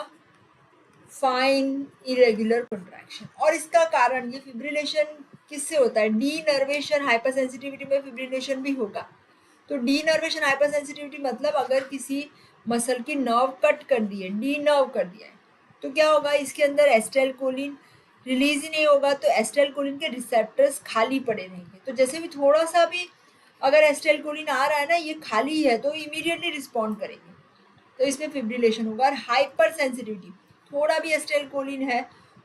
A: फाइन इरेग्युलर कंट्रैक्शन। और इसका कारण ये फिब्रिलेशन किससे होता है, डीनर्वेशन हाइपरसेंसिटिविटी में फिब्रिलेशन भी होगा। तो डीनर्वेशन हाइपरसेंसिटिविटी मतलब अगर किसी मसल की नर्व कट कर दी है, डी नर्व कर दिया है, तो क्या होगा, इसके अंदर एस्टाइलकोलिन रिलीज ही नहीं होगा, तो एस्टाइलकोलिन के रिसेप्टर्स खाली पड़े रहेंगे। तो जैसे भी थोड़ा सा भी अगर एस्टाइलकोलिन आ रहा है ना, ये खाली है, तो इमीडिएटली रिस्पॉन्ड करेंगे, तो इसमें फिब्रिलेशन होगा। और हाइपर सेंसिटिविटी, थोड़ा भी एस्टाइलकोलिन है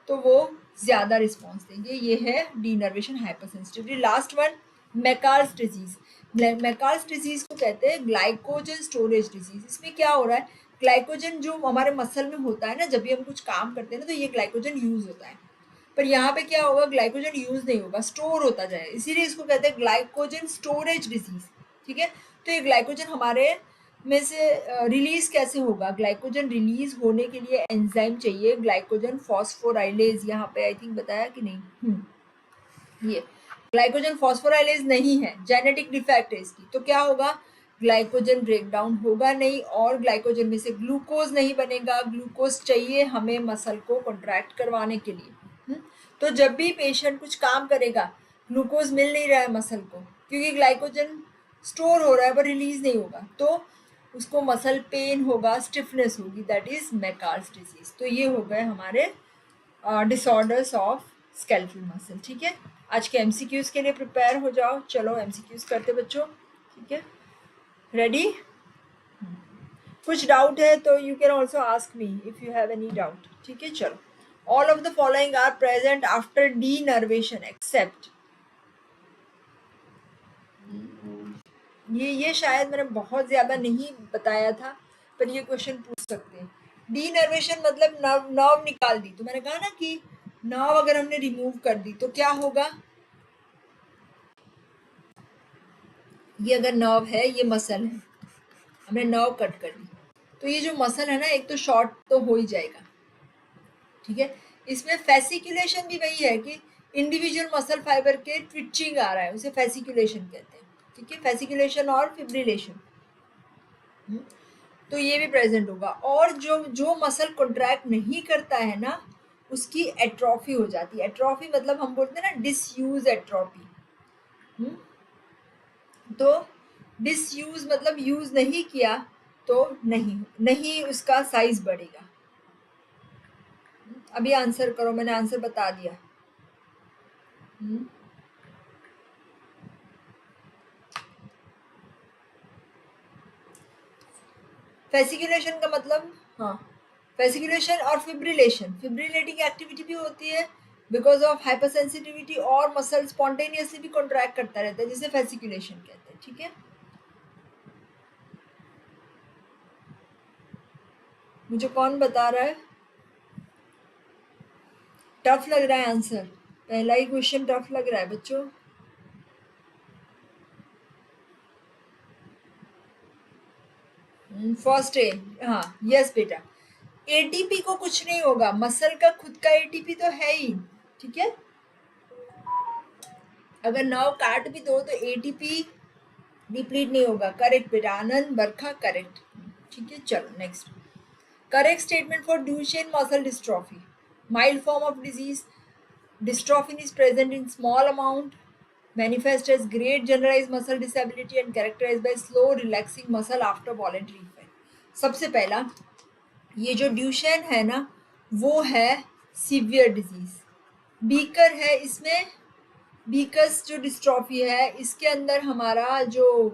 A: तो वो ज़्यादा रिस्पॉन्स देंगे। ये है denervation hyper sensitivity. Last one, McArdle's disease. McArdle's disease को कहते हैं ग्लाइकोजन स्टोरेज डिजीज। इसमें क्या हो रहा है, ग्लाइकोजन जो हमारे मसल में होता है ना, जब भी हम कुछ काम करते हैं ना, तो ये ग्लाइकोजन यूज होता है, पर यहाँ पे क्या होगा, ग्लाइकोजन यूज नहीं होगा, स्टोर होता जाए, इसीलिए इसको कहते हैं ग्लाइकोजन स्टोरेज डिजीज, ठीक है। तो ये ग्लाइकोजन हमारे में से रिलीज कैसे होगा, ग्लाइकोजन रिलीज होने के लिए एंजाइम चाहिए, ग्लाइकोजन फॉस्फोराइलेज। यहाँ पे आई थिंक बताया कि नहीं, ये ग्लाइकोजन फॉस्फोराइलेज नहीं है, जेनेटिक डिफेक्ट है इसकी। तो क्या होगा, ग्लाइकोजन ब्रेक डाउन होगा नहीं, और ग्लाइकोजन में से ग्लूकोज नहीं बनेगा। ग्लूकोज चाहिए हमें मसल को कॉन्ट्रैक्ट करवाने के लिए। तो जब भी पेशेंट कुछ काम करेगा, ग्लूकोज मिल नहीं रहा है मसल को, क्योंकि ग्लाइकोजन स्टोर हो रहा है पर रिलीज नहीं होगा, तो उसको मसल पेन होगा, स्टिफनेस होगी, दैट इज मैकार्स डिजीज। तो ये हो गए हमारे डिसऑर्डर्स ऑफ स्केलेटल मसल, ठीक है। आज के एमसीक्यूज के लिए प्रिपेयर हो जाओ। चलो एमसीक्यूज करते बच्चों, ठीक है, रेडी। कुछ डाउट है तो you can also ask me if you have any doubt, ठीक है। चलो, all of the following are present after denervation except, ये शायद मैंने बहुत ज्यादा नहीं बताया था, पर ये क्वेश्चन पूछ सकते हैं। डीनर्वेशन मतलब नर्व निकाल दी, तो मैंने कहा ना कि नर्व अगर हमने रिमूव कर दी तो क्या होगा, ये अगर नर्व है, ये मसल है, हमने नर्व कट कर दी, तो ये जो मसल है ना, एक तो शॉर्ट तो हो ही जाएगा, ठीक है। इसमें फेसिकुलेशन भी वही है कि इंडिविजुअल मसल फाइबर के ट्विचिंग आ रहा है, उसे फेसिकुलेशन कहते हैं, ठीक है, फेसिकुलेशन और फिब्रिलेशन। तो ये भी प्रेजेंट होगा। और जो जो मसल कॉन्ट्रैक्ट नहीं करता है ना, उसकी एट्रॉफी हो जाती है। एट्रॉफी मतलब हम बोलते हैं ना डिसयूज एट्रॉफी। तो डिसयूज मतलब यूज नहीं किया तो नहीं उसका साइज बढ़ेगा। अभी आंसर करो, मैंने आंसर बता दिया। फेसिकुलेशन का मतलब, हाँ, फेसिकुलेशन और फिब्रिलेशन, फिब्रिलेटिंग एक्टिविटी भी होती है बिकॉज ऑफ हाइपरसेंसिटिविटी, और मसल स्पॉन्टेनियसली भी कॉन्ट्रैक्ट करता रहता है, जिसे फेसिकुलेशन कहते हैं, ठीक है। मुझे कौन बता रहा है, टफ लग रहा है आंसर, पहला ही क्वेश्चन टफ लग रहा है बच्चों। फर्स्ट ए, हाँ यस बेटा, एटीपी को कुछ नहीं होगा, मसल का खुद का एटीपी तो है ही, ठीक है। अगर नर्व काट भी दो तो एटीपी डिप्लीट नहीं होगा। करेक्ट बेटा, आनंद बरखा, करेक्ट, ठीक है। चलो next, correct statement for Duchenne muscle dystrophy, mild form of disease, dystrophin is present in small amount, manifest as great generalized muscle disability and characterized by slow relaxing muscle after voluntary effect। सबसे पहला, ये जो Duchenne है ना, वो है severe disease. Beaker है, इसमें बीकस जो डिस्ट्रॉफी है, इसके अंदर हमारा जो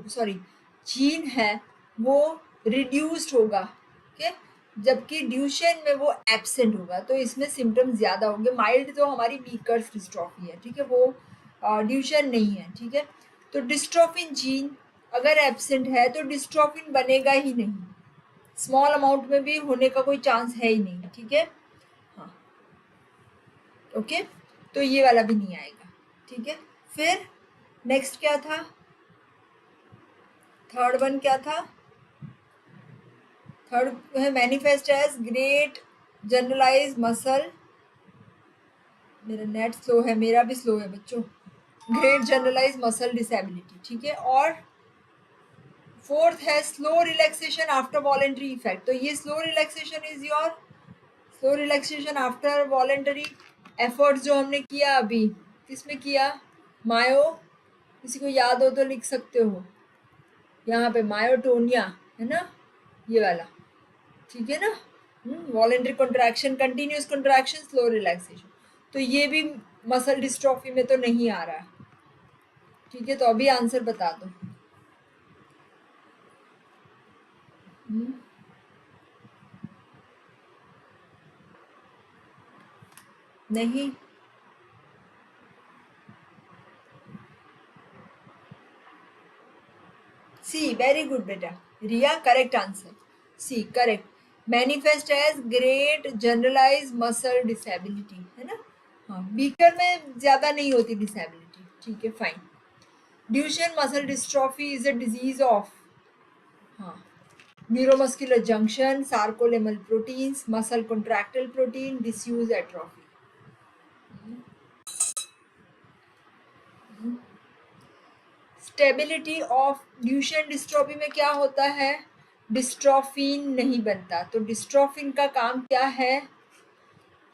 A: जीन है वो रिड्यूस्ड होगा, ओके, जबकि ड्यूशेन में वो एब्सेंट होगा, तो इसमें सिम्टम्स ज़्यादा होंगे। माइल्ड तो हमारी मीकर्स डिस्ट्रॉफी है, ठीक है, वो ड्यूशेन नहीं है, ठीक है। तो डिस्ट्रॉफिन जीन अगर एब्सेंट है तो डिस्ट्रॉफिन बनेगा ही नहीं, स्मॉल अमाउंट में भी होने का कोई चांस है ही नहीं, ठीक है। हाँ, ओके, तो ये वाला भी नहीं आएगा, ठीक है। फिर नेक्स्ट क्या था, थर्ड वन क्या था, थर्ड है manifest as great generalise muscle, मेरा नेट स्लो है, मेरा भी स्लो है बच्चों, ग्रेट जनरलाइज मसल डिसेबिलिटी, ठीक है। और फोर्थ है slow relaxation after voluntary effect, तो ये slow relaxation is your slow relaxation after voluntary efforts जो हमने किया अभी, किसमें किया, मायो, किसी को याद हो तो लिख सकते हो यहाँ पे, मायोटोनिया है ना, ये वाला, ठीक है ना। Voluntary contraction, continuous contraction, slow relaxation, तो ये भी मसल डिस्ट्रॉफी में तो नहीं आ रहा है, ठीक है। तो अभी आंसर बता दो। नहीं, सी, वेरी गुड बेटा, Riya correct answer, C correct, manifest as great generalise muscle disability, है ना। हाँ, बीकर में ज्यादा नहीं होती डिसेबिलिटी, ठीक है, fine. Duchenne muscle dystrophy is a disease of, हाँ, neuromuscular junction, sarcolemmal proteins, muscle contractile protein, disuse atrophy. Stability of Duchenne dystrophy में क्या होता है, डिस्ट्रॉफिन नहीं बनता, तो डिस्ट्रॉफिन का काम क्या है,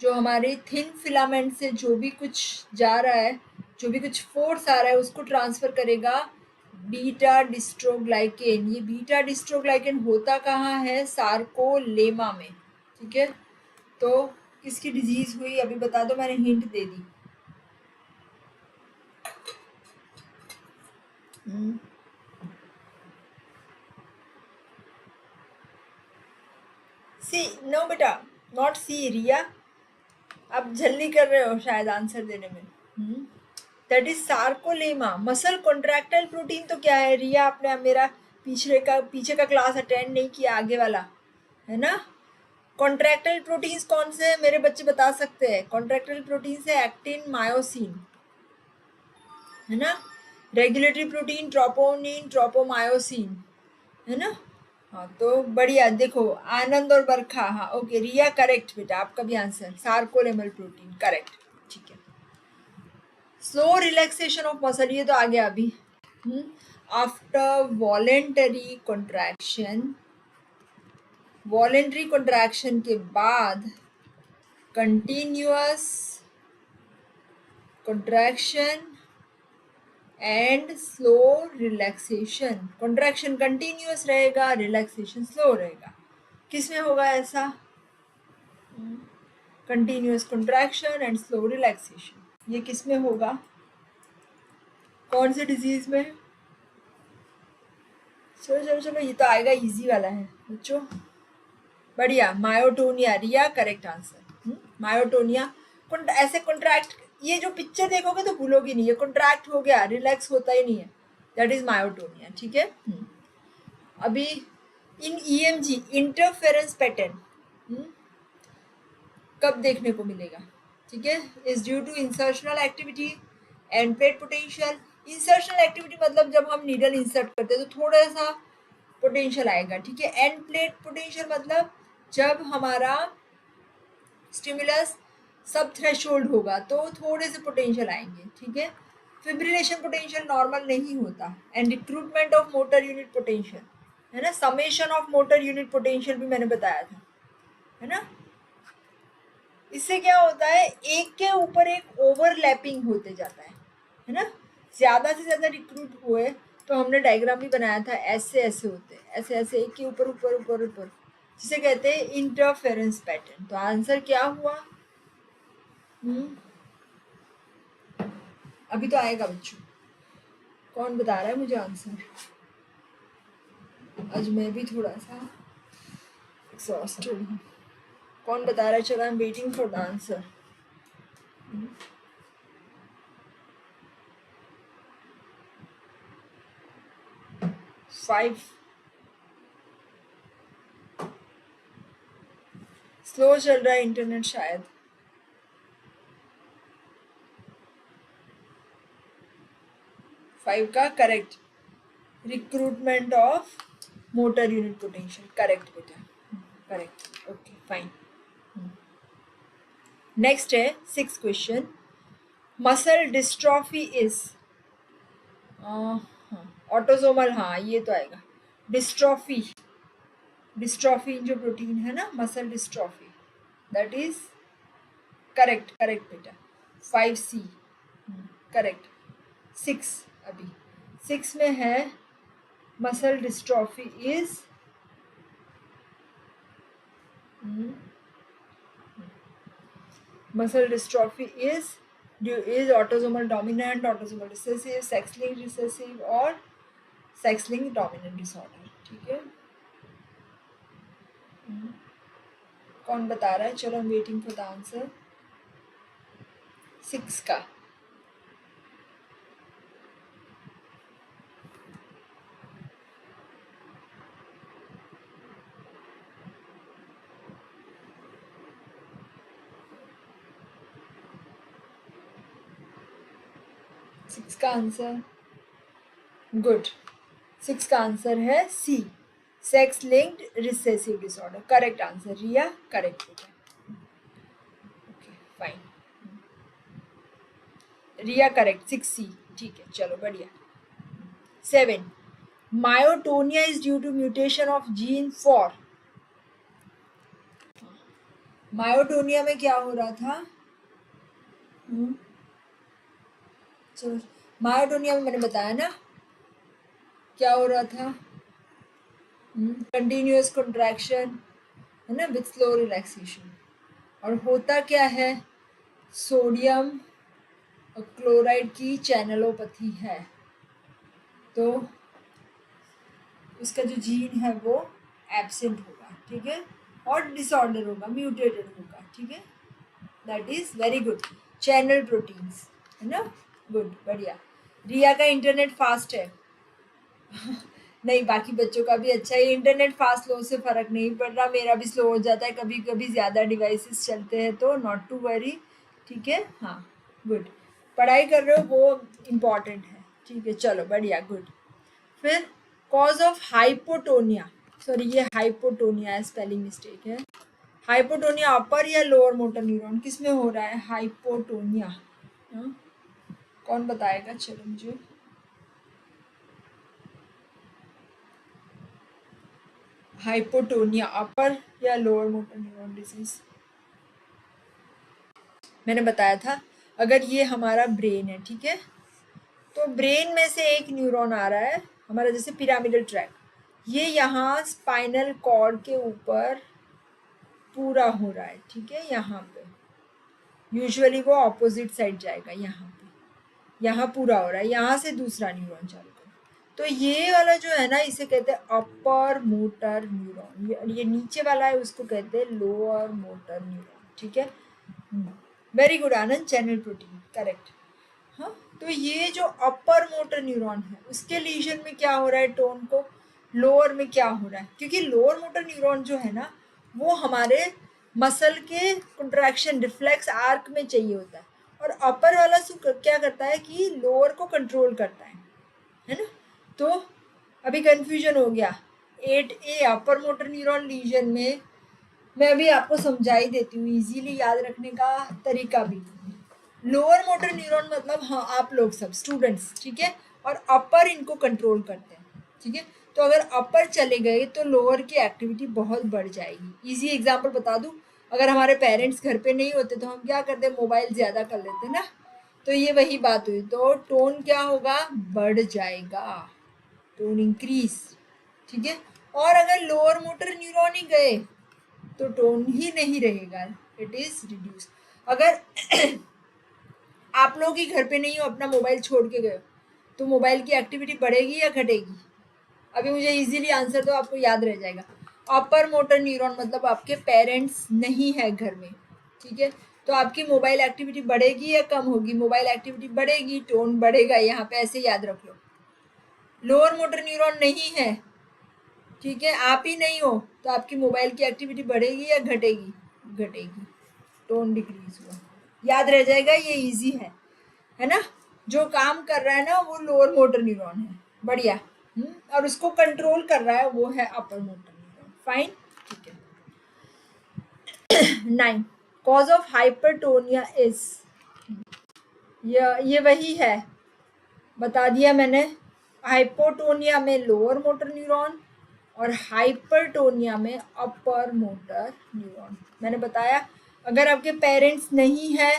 A: जो हमारे थिन फिलामेंट से जो भी कुछ जा रहा है, जो भी कुछ फोर्स आ रहा है उसको ट्रांसफर करेगा बीटा डिस्ट्रोग्लाइकेन। ये बीटा डिस्ट्रोग्लाइकेन होता कहाँ है, सार्कोलेमा में, ठीक है। तो किसकी डिजीज हुई अभी बता दो, मैंने हिंट दे दी। सी, नो बेटा, नॉट सी रिया, आप जल्दी कर रहे हो शायद आंसर देने में। That is sarcolemma, muscle contractile protein तो क्या है रिया, आपने मेरा पीछे का क्लास अटेंड नहीं किया, आगे वाला है ना। कॉन्ट्रैक्टाइल प्रोटीन्स कौन से हैं मेरे बच्चे बता सकते हैं, कॉन्ट्रैक्टाइल प्रोटीन्स है एक्टिन, मायोसिन, है ना, रेगुलेटरी प्रोटीन ट्रोपोनिन, ट्रोपोमायोसिन, है ना। हाँ, तो बढ़िया, देखो आनंद और बरखा, हाँ ओके, रिया करेक्ट बेटा, आपका भी आंसर सार्कोलेमल प्रोटीन करेक्ट, ठीक है। स्लो रिलैक्सेशन ऑफ मसल, ये तो आ गया अभी। After voluntary contraction, voluntary contraction के बाद continuous contraction and slow relaxation, contraction continuous रहेगा, रिलैक्सेशन स्लो रहेगा, किसमें होगा ऐसा, continuous contraction and slow relaxation, ये किसमें होगा, कौन से डिजीज में, चलो चलो चलो, ये तो आएगा, इजी वाला है बच्चों, बढ़िया, मायोटोनिया, रिया करेक्ट आंसर, मायोटोनिया। ऐसे कॉन्ट्रैक्ट, ये जो पिक्चर देखोगे तो भूलोगी नहीं, ये कॉन्ट्रैक्ट हो गया, रिलैक्स होता ही नहीं है, दैट इज मायोटोनिया, ठीक है। अभी इन ईएमजी इंटरफेरेंस पैटर्न कब देखने को मिलेगा, ठीक है, is due to insertional activity and plate potential. Insertional activity मतलब जब हम नीडल इंसर्ट करते हैं तो थोड़ा सा पोटेंशियल आएगा, ठीक है। एंड प्लेट पोटेंशियल मतलब जब हमारा स्टिमुलस सब थ्रेशोल्ड होगा तो थोड़े से पोटेंशियल आएंगे, ठीक है। फिब्रिलेशन पोटेंशियल नॉर्मल नहीं होता, and recruitment of motor unit potential, है ना, summation of motor unit potential भी मैंने बताया था, है ना। इससे क्या होता है, एक के ऊपर एक ओवरलैपिंग होते जाता है ना, ज्यादा से ज्यादा रिक्रूट हुए, तो हमने डायग्राम भी बनाया था, ऐसे ऐसे होते हैं, ऐसे ऐसे एक के ऊपर ऊपर ऊपर ऊपर, जिसे कहते हैं इंटरफेरेंस पैटर्न। तो आंसर क्या हुआ, अभी तो आएगा बच्चों, कौन बता रहा है मुझे आंसर, आज मैं भी थोड़ा सा एग्जॉस्टेड हूँ। कौन बता रहा है? चलो I am waiting for the answer. 5 slow चल रहा है इंटरनेट शायद। 5 का correct, recruitment of motor unit potential, correct बेटा, करेक्ट, ओके फाइन। नेक्स्ट है 6 question, muscle dystrophy is, autosomal, हाँ ये तो आएगा। डिस्ट्रॉफी, डिस्ट्रॉफी जो प्रोटीन है ना, muscle dystrophy, that is correct, correct बेटा, 5C करेक्ट। 6 अभी 6 में है muscle dystrophy is muscle dystrophy is autosomal dominant, autosomal recessive, sex-linked recessive और sex-linked dominant disorder, ठीक है। कौन बता रहा है? चलो I'm waiting for the answer। 6 का आंसर, गुड। 6 का आंसर है C, sex linked recessive disorder, correct answer Riya, correct बेटा, okay fine, Riya correct, 6C, ठीक है चलो बढ़िया। 7 myotonia is due to mutation of gene for, myotonia में क्या हो रहा था? चलो मायोटोनिया में मैंने बताया ना क्या हो रहा था, कंटिन्यूअस कंट्रैक्शन है ना, विथ स्लो रिलैक्सेशन, और होता क्या है, सोडियम क्लोराइड की चैनलोपैथी है, तो उसका जो जीन है वो एब्सेंट होगा, ठीक है, और डिसऑर्डर होगा, म्यूटेटेड होगा, ठीक है, that is very good, channel proteins है ना, गुड बढ़िया। रिया का इंटरनेट फास्ट है नहीं बाकी बच्चों का भी अच्छा है, इंटरनेट फास्ट स्लो से फर्क नहीं पड़ रहा, मेरा भी स्लो हो जाता है कभी कभी, ज़्यादा डिवाइसेस चलते हैं तो नॉट टू वरी, ठीक है, हाँ गुड, पढ़ाई कर रहे हो वो इम्पॉर्टेंट है, ठीक है चलो बढ़िया, गुड। फिर कॉज ऑफ हाइपोटोनिया, सॉरी ये हाइपोटोनिया है, स्पेलिंग मिस्टेक है, हाइपोटोनिया अपर या लोअर मोटर न्यूरॉन, किस में हो रहा है हाइपोटोनिया? कौन बताएगा? चलो मुझे, हाइपोटोनिया अपर या लोअर मोटर न्यूरॉन डिजीज? मैंने बताया था अगर ये हमारा ब्रेन है, ठीक है, तो ब्रेन में से एक न्यूरॉन आ रहा है हमारा, जैसे पिरामिडल ट्रैक, ये यहाँ स्पाइनल कॉर्ड के ऊपर पूरा हो रहा है, ठीक है, यहाँ पे यूजुअली वो ऑपोजिट साइड जाएगा, यहाँ पे यहाँ पूरा हो रहा है, यहाँ से दूसरा न्यूरॉन चालू कर, तो ये वाला जो है ना इसे कहते हैं अपर मोटर न्यूरॉन, ये नीचे वाला है उसको कहते हैं लोअर मोटर न्यूरॉन, ठीक है, वेरी गुड आनंद, चैनल प्रोटीन करेक्ट। हाँ तो ये जो अपर मोटर न्यूरॉन है उसके लीजन में क्या हो रहा है, टोन को, लोअर में क्या हो रहा है, क्योंकि लोअर मोटर न्यूरॉन जो है ना वो हमारे मसल के कंट्रैक्शन रिफ्लेक्स आर्क में चाहिए होता है, और अपर वाला क्या करता है कि लोअर को कंट्रोल करता है ना, तो अभी कंफ्यूजन हो गया। 8A upper motor neuron lesion में मैं अभी आपको समझा ही देती हूँ, इजीली याद रखने का तरीका भी। लोअर मोटर न्यूरॉन मतलब हाँ आप लोग सब स्टूडेंट्स, ठीक है, और अपर इनको कंट्रोल करते हैं, ठीक है, तो अगर अपर चले गए तो लोअर की एक्टिविटी बहुत बढ़ जाएगी। इजी एग्जांपल बता दूं, अगर हमारे पेरेंट्स घर पे नहीं होते तो हम क्या करते, मोबाइल ज़्यादा कर लेते ना, तो ये वही बात हुई, तो टोन क्या होगा, बढ़ जाएगा, टोन इंक्रीज, ठीक है, और अगर लोअर मोटर न्यूरॉन ही गए तो टोन ही नहीं रहेगा, इट इज रिड्यूस। अगर आप लोग ही घर पे नहीं हो, अपना मोबाइल छोड़ के गए हो, तो मोबाइल की एक्टिविटी बढ़ेगी या घटेगी? अभी मुझे इजीली आंसर दो, आपको याद रह जाएगा। अपर मोटर न्यूरॉन मतलब आपके पेरेंट्स नहीं है घर में, ठीक है, तो आपकी मोबाइल एक्टिविटी बढ़ेगी या कम होगी? मोबाइल एक्टिविटी बढ़ेगी, टोन बढ़ेगा, यहाँ पे ऐसे याद रख लो। लोअर मोटर न्यूरॉन नहीं है, ठीक है, आप ही नहीं हो, तो आपकी मोबाइल की एक्टिविटी बढ़ेगी या घटेगी? घटेगी, टोन डिक्रीज हुआ, याद रह जाएगा, ये इजी है ना। जो काम कर रहा है ना वो लोअर मोटर न्यूरॉन है, बढ़िया। और उसको कंट्रोल कर रहा है वो है अपर मोटर न्यूरॉन, फाइन, ठीक है। 9 कॉज ऑफ हाइपरटोनिया इज, ये वही है, बता दिया मैंने। हाइपोटोनिया में लोअर मोटर न्यूरॉन और हाइपरटोनिया में अपर मोटर न्यूरॉन, मैंने बताया। अगर आपके पेरेंट्स नहीं है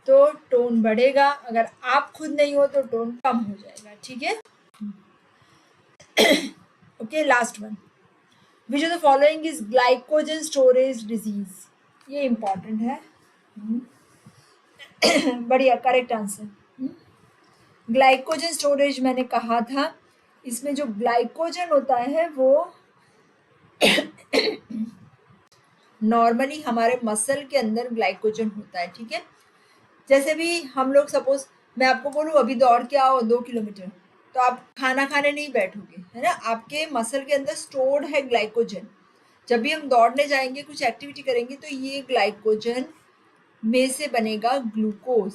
A: तो टोन बढ़ेगा, अगर आप खुद नहीं हो तो टोन कम हो जाएगा, ठीक है। Okay, last one, which of the following is glycogen storage disease, ये इंपॉर्टेंट है। बढ़िया, करेक्ट आंसर। ग्लाइकोजन स्टोरेज मैंने कहा था, इसमें जो ग्लाइकोजन होता है वो नॉर्मली हमारे मसल के अंदर ग्लाइकोजन होता है, ठीक है। जैसे भी हम लोग सपोज मैं आपको बोलूँ अभी दौड़ के आओ 2 किलोमीटर, तो आप खाना खाने नहीं बैठोगे, है ना, आपके मसल के अंदर स्टोर्ड है ग्लाइकोजन। जब भी हम दौड़ने जाएंगे, कुछ एक्टिविटी करेंगे, तो ये ग्लाइकोजन में से बनेगा ग्लूकोज,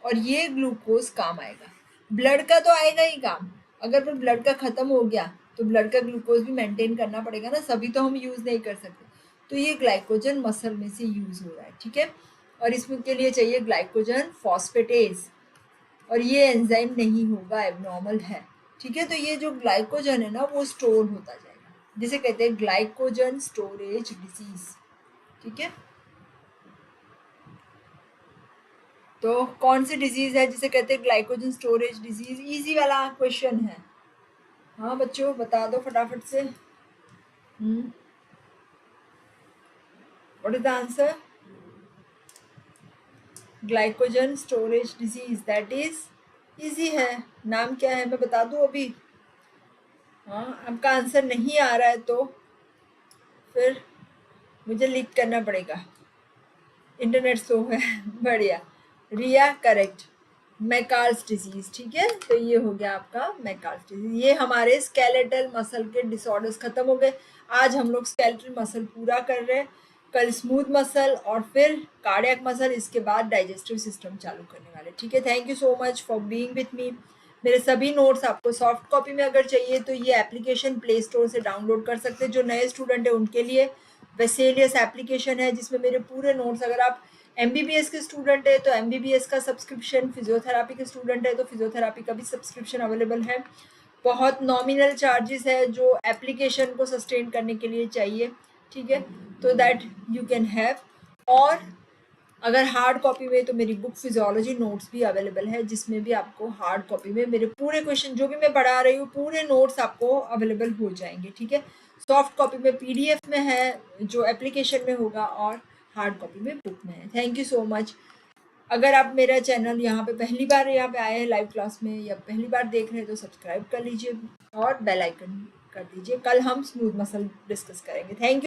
A: और ये ग्लूकोज काम आएगा। ब्लड का तो आएगा ही काम, अगर फिर ब्लड का खत्म हो गया तो ब्लड का ग्लूकोज भी मेंटेन करना पड़ेगा ना, सभी तो हम यूज नहीं कर सकते, तो ये ग्लाइकोजन मसल में से यूज हो रहा है, ठीक है। और इसमें के लिए चाहिए ग्लाइकोजन फॉस्फेटेज, और ये एंजाइम नहीं होगा, एबनॉर्मल है, ठीक है। तो ये जो ग्लाइकोजन है ना वो स्टोर होता जाएगा, जिसे कहते हैं ग्लाइकोजन स्टोरेज डिजीज, ठीक है। तो कौन सी डिजीज है जिसे कहते हैं ग्लाइकोजन स्टोरेज डिजीज? इजी वाला क्वेश्चन है, हाँ बच्चों बता दो फटाफट से। What is the answer? Glycogen storage disease, that is easy है। नाम क्या है मैं बता दूं अभी? हाँ, आपका आंसर नहीं आ रहा है तो फिर मुझे लिख करना पड़ेगा, इंटरनेट स्लो है। बढ़िया, रिया करेक्ट, मैकार्स डिजीज, ठीक है। तो ये हो गया आपका मैकार्स डिजीज। ये हमारे स्केलेटल मसल के डिसऑर्डर्स खत्म हो गए। आज हम लोग स्केलेटल मसल पूरा कर रहे हैं, कल स्मूथ मसल और फिर कार्डियक मसल, इसके बाद डाइजेस्टिव सिस्टम चालू करने वाले, ठीक है। Thank you so much for being with me. मेरे सभी नोट्स आपको सॉफ्ट कॉपी में अगर चाहिए तो ये एप्लीकेशन प्ले स्टोर से डाउनलोड कर सकते हैं। जो नए स्टूडेंट है उनके लिए वेसेलियस एप्लीकेशन है, जिसमें मेरे पूरे नोट्स, अगर आप MBBS के स्टूडेंट है तो MBBS का सब्सक्रिप्शन, फिजियोथेरापी के स्टूडेंट है तो फिजियोथेरापी का भी सब्सक्रिप्शन अवेलेबल है। बहुत नॉमिनल चार्जेस है जो एप्लीकेशन को सस्टेन करने के लिए चाहिए, ठीक है, तो दैट यू कैन हैव। और अगर हार्ड कॉपी में तो मेरी बुक फिजियोलॉजी नोट्स भी अवेलेबल है, जिसमें भी आपको हार्ड कॉपी में मेरे पूरे क्वेश्चन जो भी मैं पढ़ा रही हूँ पूरे नोट्स आपको अवेलेबल हो जाएंगे, ठीक है। सॉफ्ट कॉपी में PDF में है जो एप्लीकेशन में होगा, और हार्ड कॉपी में बुक में है। Thank you so much. अगर आप मेरा चैनल यहाँ पे पहली बार यहाँ पे आए हैं लाइव क्लास में, या पहली बार देख रहे हैं तो सब्सक्राइब कर लीजिए और बेल आइकन कर दीजिए। कल हम स्मूथ मसल डिस्कस करेंगे। Thank you.